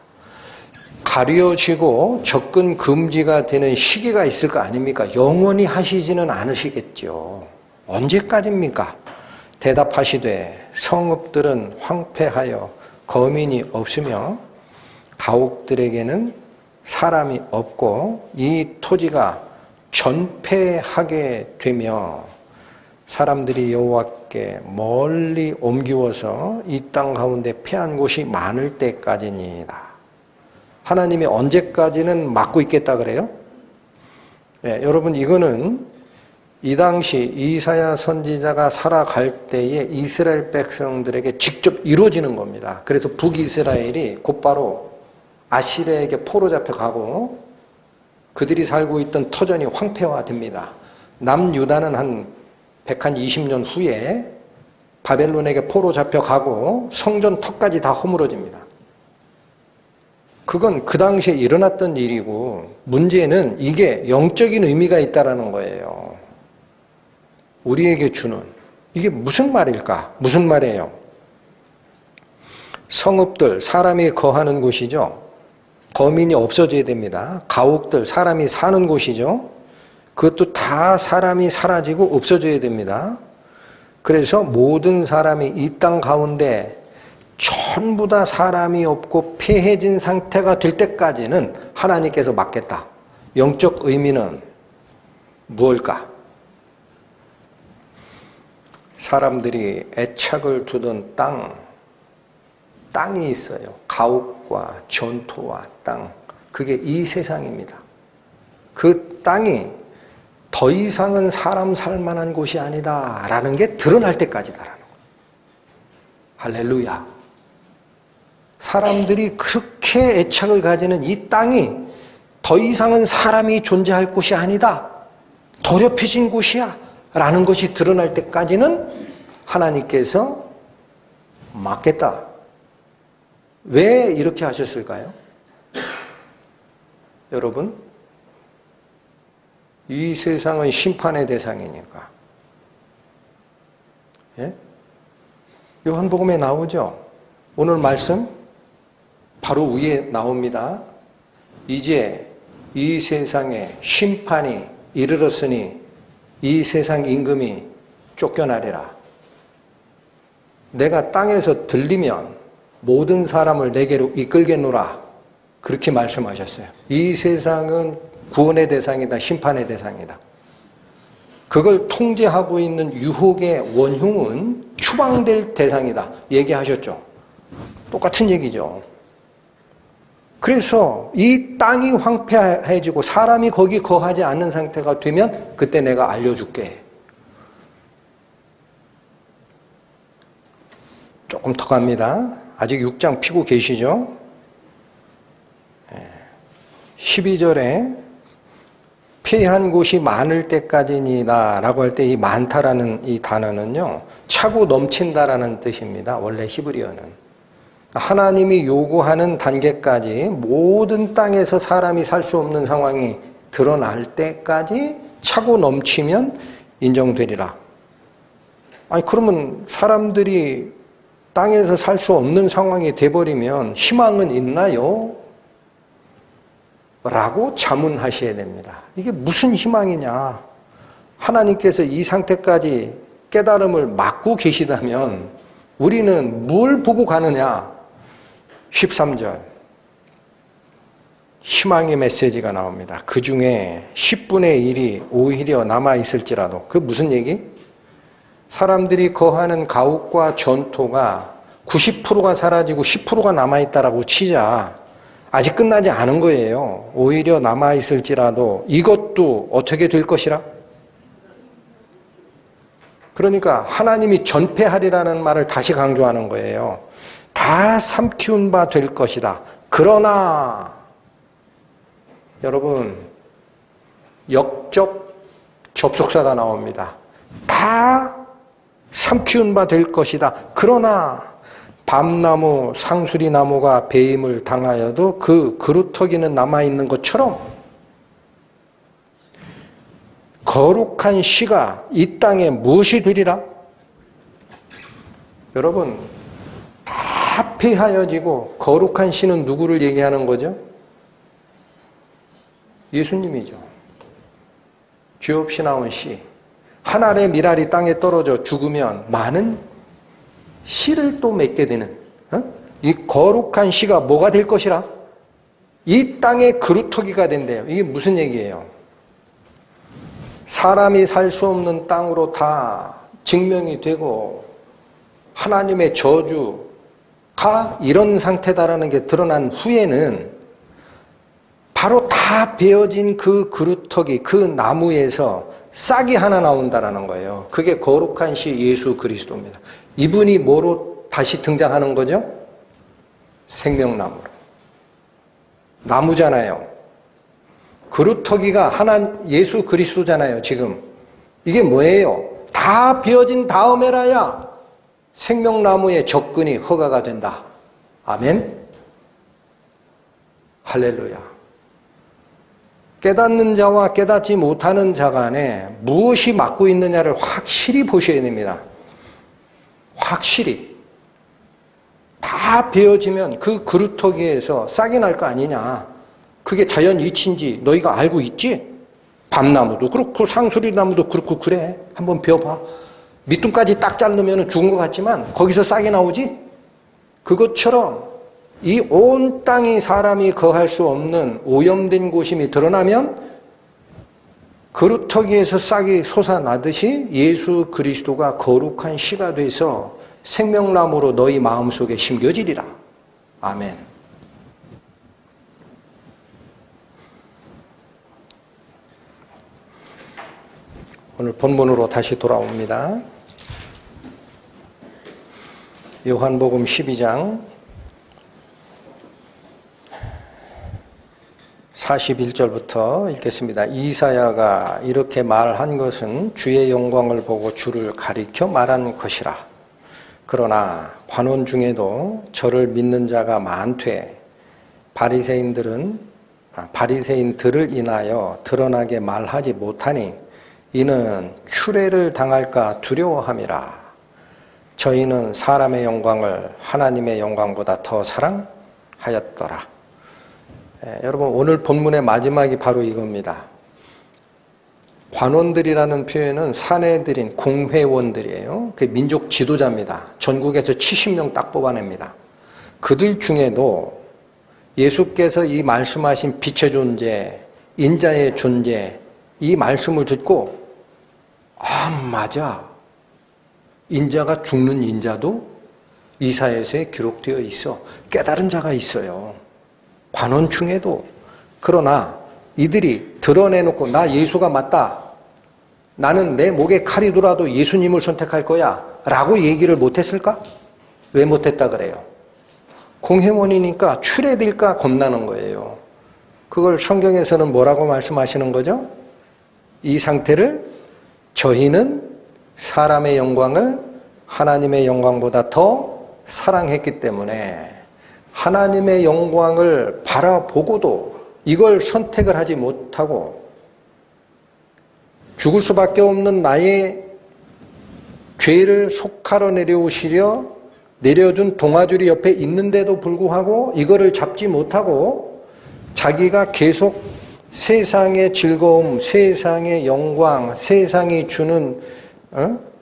가려지고 접근 금지가 되는 시기가 있을 거 아닙니까? 영원히 하시지는 않으시겠죠. 언제까지입니까? 대답하시되 성읍들은 황폐하여 거민이 없으며 가옥들에게는 사람이 없고 이 토지가 전폐하게 되며 사람들이 여호와께 멀리 옮기워서 이 땅 가운데 패한 곳이 많을 때까지니이다. 하나님이 언제까지는 막고 있겠다 그래요? 네, 여러분 이거는 이 당시 이사야 선지자가 살아갈 때에 이스라엘 백성들에게 직접 이루어지는 겁니다. 그래서 북이스라엘이 곧바로 아시리아에게 포로 잡혀가고 그들이 살고 있던 터전이 황폐화됩니다. 남유다는 한 120년 후에 바벨론에게 포로 잡혀가고 성전 턱까지 다 허물어집니다. 그건 그 당시에 일어났던 일이고 문제는 이게 영적인 의미가 있다는 거예요. 우리에게 주는. 이게 무슨 말일까? 무슨 말이에요? 성읍들, 사람이 거하는 곳이죠. 거민이 없어져야 됩니다. 가옥들, 사람이 사는 곳이죠. 그것도 다 사람이 사라지고 없어져야 됩니다. 그래서 모든 사람이 이 땅 가운데 전부 다 사람이 없고 폐해진 상태가 될 때까지는 하나님께서 막겠다. 영적 의미는 무엇일까? 사람들이 애착을 두던 땅이 있어요. 가옥과 전토와 땅. 그게 이 세상입니다. 그 땅이 더 이상은 사람 살 만한 곳이 아니다 라는 게 드러날 때까지다라는 거예요. 할렐루야. 사람들이 그렇게 애착을 가지는 이 땅이 더 이상은 사람이 존재할 곳이 아니다. 더럽혀진 곳이야 라는 것이 드러날 때까지는 하나님께서 막겠다. 왜 이렇게 하셨을까요? 여러분, 이 세상은 심판의 대상이니까. 예? 요한복음에 나오죠? 오늘 말씀 바로 위에 나옵니다. 이제 이 세상에 심판이 이르렀으니 이 세상 임금이 쫓겨나리라. 내가 땅에서 들리면 모든 사람을 내게로 이끌겠노라. 그렇게 말씀하셨어요. 이 세상은 구원의 대상이다, 심판의 대상이다. 그걸 통제하고 있는 유혹의 원흉은 추방될 대상이다. 얘기하셨죠. 똑같은 얘기죠. 그래서 이 땅이 황폐해지고 사람이 거기 거하지 않는 상태가 되면 그때 내가 알려줄게. 조금 더 갑니다. 아직 6장 피고 계시죠? 12절에 피한 곳이 많을 때까지니라 라고 할 때 이 많다라는 이 단어는요, 차고 넘친다라는 뜻입니다. 원래 히브리어는. 하나님이 요구하는 단계까지 모든 땅에서 사람이 살 수 없는 상황이 드러날 때까지 차고 넘치면 인정되리라. 아니, 그러면 사람들이 땅에서 살 수 없는 상황이 돼버리면 희망은 있나요? 라고 자문하셔야 됩니다. 이게 무슨 희망이냐? 하나님께서 이 상태까지 깨달음을 막고 계시다면 우리는 뭘 보고 가느냐? 13절 희망의 메시지가 나옵니다. 그 중에 10분의 1이 오히려 남아있을지라도. 그 무슨 얘기? 사람들이 거하는 가옥과 전토가 90%가 사라지고 10%가 남아있다라고 치자. 아직 끝나지 않은 거예요. 오히려 남아있을지라도 이것도 어떻게 될 것이라? 그러니까 하나님이 전폐하리라는 말을 다시 강조하는 거예요. 다 삼키운 바 될 것이다. 그러나 여러분, 역적 접속사가 나옵니다. 다 삼키운 바 될 것이다. 그러나 밤나무, 상수리나무가 배임을 당하여도 그 그루터기는 남아있는 것처럼 거룩한 씨가 이 땅에 무엇이 되리라? 여러분, 다 폐하여지고 거룩한 씨는 누구를 얘기하는 거죠? 예수님이죠. 죄 없이 나온 씨. 한 알의 밀알이 땅에 떨어져 죽으면 많은 씨를 또 맺게 되는, 이 거룩한 씨가 뭐가 될 것이라? 이 땅의 그루터기가 된대요. 이게 무슨 얘기예요? 사람이 살 수 없는 땅으로 다 증명이 되고 하나님의 저주가 이런 상태다라는 게 드러난 후에는 바로 다 베어진 그 그루터기, 그 나무에서 싹이 하나 나온다라는 거예요. 그게 거룩한 씨 예수 그리스도입니다. 이분이 뭐로 다시 등장하는 거죠? 생명나무로. 나무잖아요. 그루터기가 예수 그리스도잖아요, 지금. 이게 뭐예요? 다 베어진 다음에라야 생명나무의 접근이 허가가 된다. 아멘? 할렐루야. 깨닫는 자와 깨닫지 못하는 자 간에 무엇이 막고 있느냐를 확실히 보셔야 됩니다. 확실히. 다 베어지면 그 그루터기에서 싹이 날 거 아니냐. 그게 자연 이치인지 너희가 알고 있지? 밤나무도 그렇고 상수리나무도 그렇고 그래. 한번 베어봐. 밑둥까지 딱 자르면 죽은 것 같지만 거기서 싹이 나오지? 그것처럼 이 온 땅이 사람이 거할 수 없는 오염된 곳임이 드러나면 그루터기에서 싹이 솟아나듯이 예수 그리스도가 거룩한 씨가 돼서 생명나무로 너희 마음속에 심겨지리라. 아멘. 오늘 본문으로 다시 돌아옵니다. 요한복음 12장 41절부터 읽겠습니다. 이사야가 이렇게 말한 것은 주의 영광을 보고 주를 가리켜 말한 것이라. 그러나 관원 중에도 저를 믿는 자가 많되 바리새인들을 인하여 드러나게 말하지 못하니 이는 추례를 당할까 두려워함이라. 저희는 사람의 영광을 하나님의 영광보다 더 사랑하였더라. 여러분, 오늘 본문의 마지막이 바로 이겁니다. 관원들이라는 표현은 사내들인 공회원들이에요. 그 민족 지도자입니다. 전국에서 70명 딱 뽑아냅니다. 그들 중에도 예수께서 이 말씀하신 빛의 존재, 인자의 존재, 이 말씀을 듣고 아 맞아. 인자가 죽는 인자도 이사야서에 기록되어 있어. 깨달은 자가 있어요. 관원 중에도. 그러나 이들이 드러내놓고 나 예수가 맞다. 나는 내 목에 칼이 돌아도 예수님을 선택할 거야. 라고 얘기를 못했을까? 왜 못했다 그래요? 공회원이니까 출애될까 겁나는 거예요. 그걸 성경에서는 뭐라고 말씀하시는 거죠? 이 상태를 저희는 사람의 영광을 하나님의 영광보다 더 사랑했기 때문에 하나님의 영광을 바라보고도 이걸 선택을 하지 못하고 죽을 수밖에 없는 나의 죄를 속하러 내려준 동아줄이 옆에 있는데도 불구하고 이거를 잡지 못하고 자기가 계속 세상의 즐거움, 세상의 영광, 세상이 주는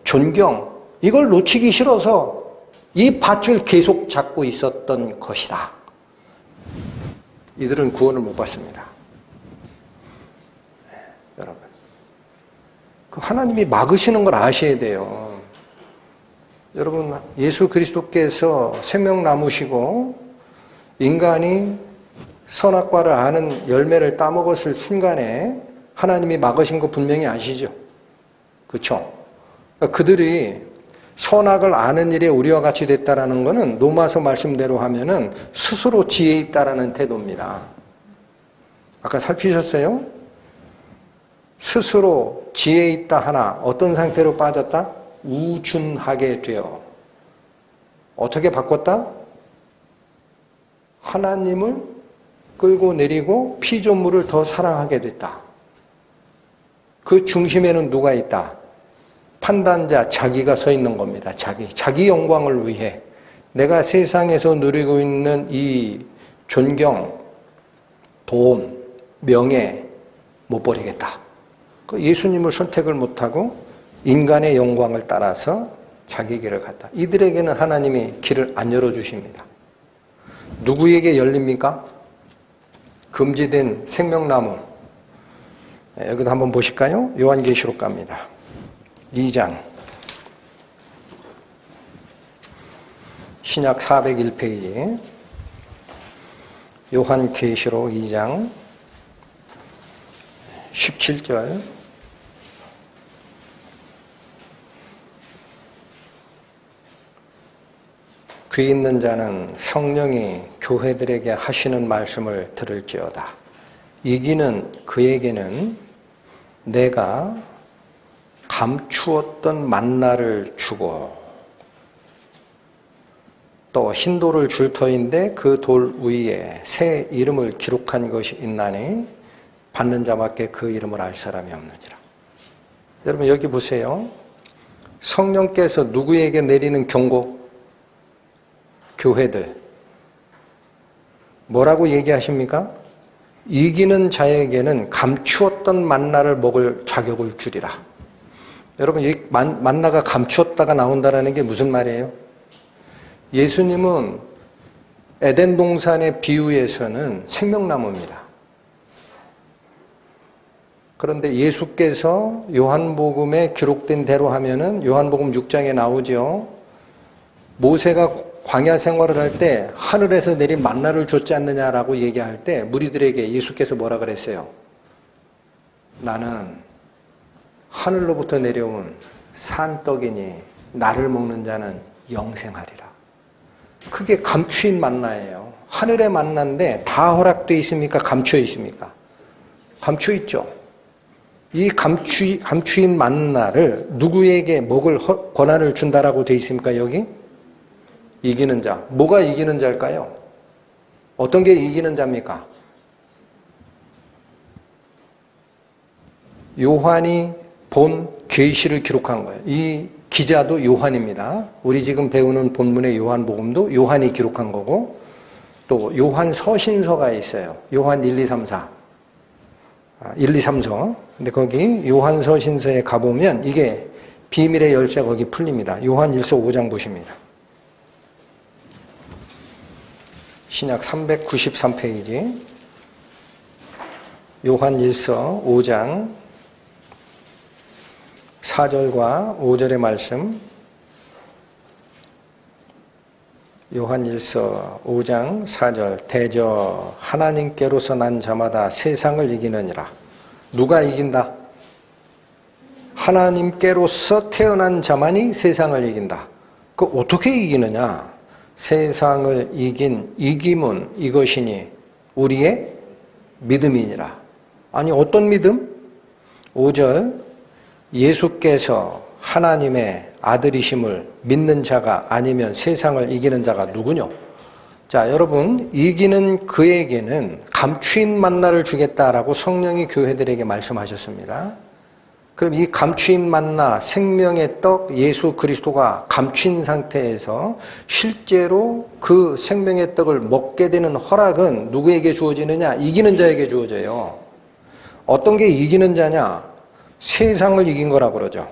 존경 이걸 놓치기 싫어서 이 밭을 계속 잡고 있었던 것이다. 이들은 구원을 못 받습니다. 여러분, 그 하나님이 막으시는 걸 아셔야 돼요. 여러분, 예수 그리스도께서 생명나무시고 인간이 선악과를 아는 열매를 따먹었을 순간에 하나님이 막으신 거 분명히 아시죠? 그렇죠? 그들이 선악을 아는 일에 우리와 같이 됐다라는 것은 로마서 말씀대로 하면은 스스로 지혜 있다라는 태도입니다. 아까 살피셨어요? 스스로 지혜 있다 하나 어떤 상태로 빠졌다? 우준하게 되어 어떻게 바꿨다? 하나님을 끌고 내리고 피조물을 더 사랑하게 됐다. 그 중심에는 누가 있다? 판단자 자기가 서 있는 겁니다. 자기 영광을 위해 내가 세상에서 누리고 있는 이 존경, 돈, 명예 못 버리겠다. 예수님을 선택을 못하고 인간의 영광을 따라서 자기 길을 갔다. 이들에게는 하나님이 길을 안 열어주십니다. 누구에게 열립니까? 금지된 생명나무. 여기도 한번 보실까요? 요한계시록 갑니다. 2장 신약 401페이지 요한계시록 2장 17절 귀 있는 자는 성령이 교회들에게 하시는 말씀을 들을지어다. 이기는 그에게는 내가 감추었던 만나를 주고 또 흰 돌을 줄 터인데 그 돌 위에 새 이름을 기록한 것이 있나니 받는 자밖에 그 이름을 알 사람이 없느니라. 여러분 여기 보세요. 성령께서 누구에게 내리는 경고? 교회들. 뭐라고 얘기하십니까? 이기는 자에게는 감추었던 만나를 먹을 자격을 주리라. 여러분 이 만나가 감추었다가 나온다는 게 무슨 말이에요? 예수님은 에덴 동산의 비유에서는 생명나무입니다. 그런데 예수께서 요한복음에 기록된 대로 하면은 요한복음 6장에 나오죠. 모세가 광야 생활을 할 때 하늘에서 내린 만나를 줬지 않느냐라고 얘기할 때 무리들에게 예수께서 뭐라 그랬어요? 나는 하늘로부터 내려온 산떡이니 나를 먹는 자는 영생하리라. 그게 감추인 만나예요. 하늘의 만나인데 다 허락되어 있습니까? 감추어 있습니까? 감추어 있죠. 이 감추인 만나를 누구에게 먹을 권한을 준다라고 되어 있습니까? 여기? 이기는 자. 뭐가 이기는 자일까요? 어떤 게 이기는 자입니까? 요한이 본 계시를 기록한 거예요. 이 기자도 요한입니다. 우리 지금 배우는 본문의 요한복음도 요한이 기록한 거고 또 요한 서신서가 있어요. 요한 1, 2, 3, 4. 1, 2, 3서. 근데 거기 요한서 신서에 가보면 이게 비밀의 열쇠 거기 풀립니다. 요한 1서 5장 보십니다. 신약 393페이지. 요한 1서 5장 4절과 5절의 말씀. 요한 1서 5장 4절. 대저 하나님께로서 난 자마다 세상을 이기느니라. 누가 이긴다? 하나님께로서 태어난 자만이 세상을 이긴다. 그 어떻게 이기느냐? 세상을 이긴 이김은 이것이니 우리의 믿음이니라. 아니 어떤 믿음? 5절. 예수께서 하나님의 아들이심을 믿는 자가 아니면 세상을 이기는 자가 누구뇨? 자, 여러분, 이기는 그에게는 감추인 만나를 주겠다라고 성령이 교회들에게 말씀하셨습니다. 그럼 이 감추인 만나, 생명의 떡, 예수 그리스도가 감춘 상태에서 실제로 그 생명의 떡을 먹게 되는 허락은 누구에게 주어지느냐? 이기는 자에게 주어져요. 어떤 게 이기는 자냐? 세상을 이긴 거라고 그러죠.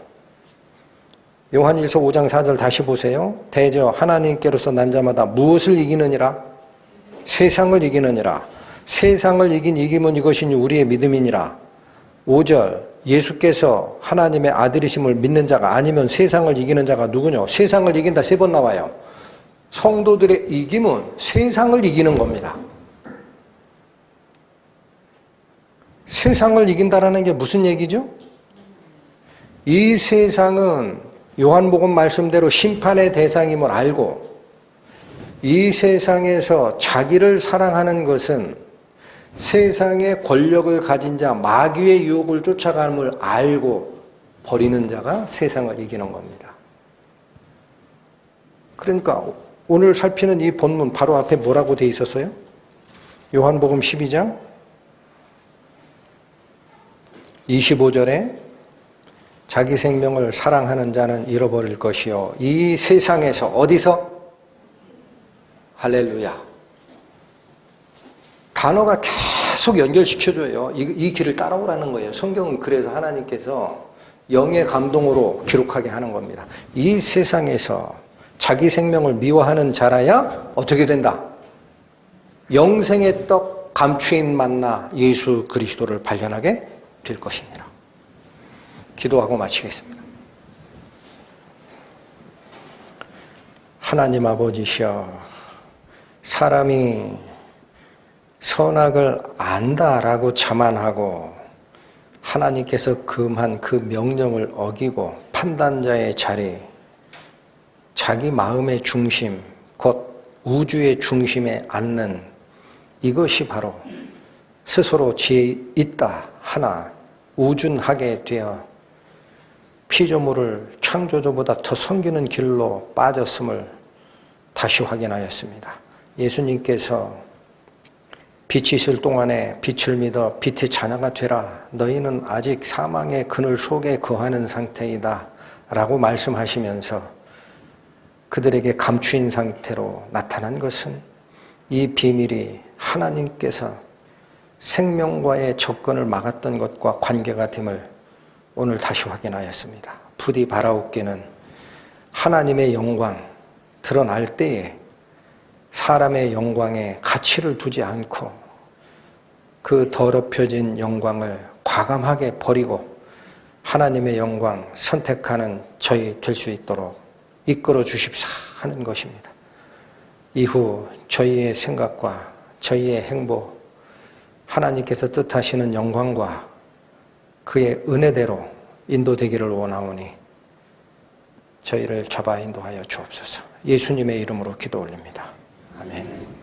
요한 1서 5장 4절 다시 보세요. 대저 하나님께로서 난 자마다 무엇을 이기느니라? 세상을 이기느니라. 세상을 이긴 이김은 이것이니 우리의 믿음이니라. 5절. 예수께서 하나님의 아들이심을 믿는 자가 아니면 세상을 이기는 자가 누구냐? 세상을 이긴다 3번 나와요. 성도들의 이김은 세상을 이기는 겁니다. 세상을 이긴다라는 게 무슨 얘기죠? 이 세상은 요한복음 말씀대로 심판의 대상임을 알고 이 세상에서 자기를 사랑하는 것은 세상의 권력을 가진 자, 마귀의 유혹을 쫓아감을 알고 버리는 자가 세상을 이기는 겁니다. 그러니까 오늘 살피는 이 본문 바로 앞에 뭐라고 돼 있었어요? 요한복음 12장 25절에 자기 생명을 사랑하는 자는 잃어버릴 것이요. 이 세상에서 어디서? 할렐루야. 단어가 계속 연결시켜줘요. 이 길을 따라오라는 거예요. 성경은 그래서 하나님께서 영의 감동으로 기록하게 하는 겁니다. 이 세상에서 자기 생명을 미워하는 자라야 어떻게 된다? 영생의 떡 감추인 만나 예수 그리스도를 발견하게 될 것입니다. 기도하고 마치겠습니다. 하나님 아버지시여, 사람이 선악을 안다라고 자만하고 하나님께서 금한 그 명령을 어기고 판단자의 자리, 자기 마음의 중심, 곧 우주의 중심에 앉는 이것이 바로 스스로 지혜 있다 하나 우준하게 되어 피조물을 창조주보다 더 섬기는 길로 빠졌음을 다시 확인하였습니다. 예수님께서 빛이 있을 동안에 빛을 믿어 빛의 자녀가 되라. 너희는 아직 사망의 그늘 속에 거하는 상태이다 라고 말씀하시면서 그들에게 감추인 상태로 나타난 것은 이 비밀이 하나님께서 생명과의 접근을 막았던 것과 관계가 됨을 오늘 다시 확인하였습니다. 부디 바라옵기는 하나님의 영광 드러날 때에 사람의 영광에 가치를 두지 않고 그 더럽혀진 영광을 과감하게 버리고 하나님의 영광 선택하는 저희 될 수 있도록 이끌어 주십사 하는 것입니다. 이후 저희의 생각과 저희의 행보, 하나님께서 뜻하시는 영광과 그의 은혜대로 인도되기를 원하오니 저희를 잡아 인도하여 주옵소서. 예수님의 이름으로 기도 올립니다. 아멘.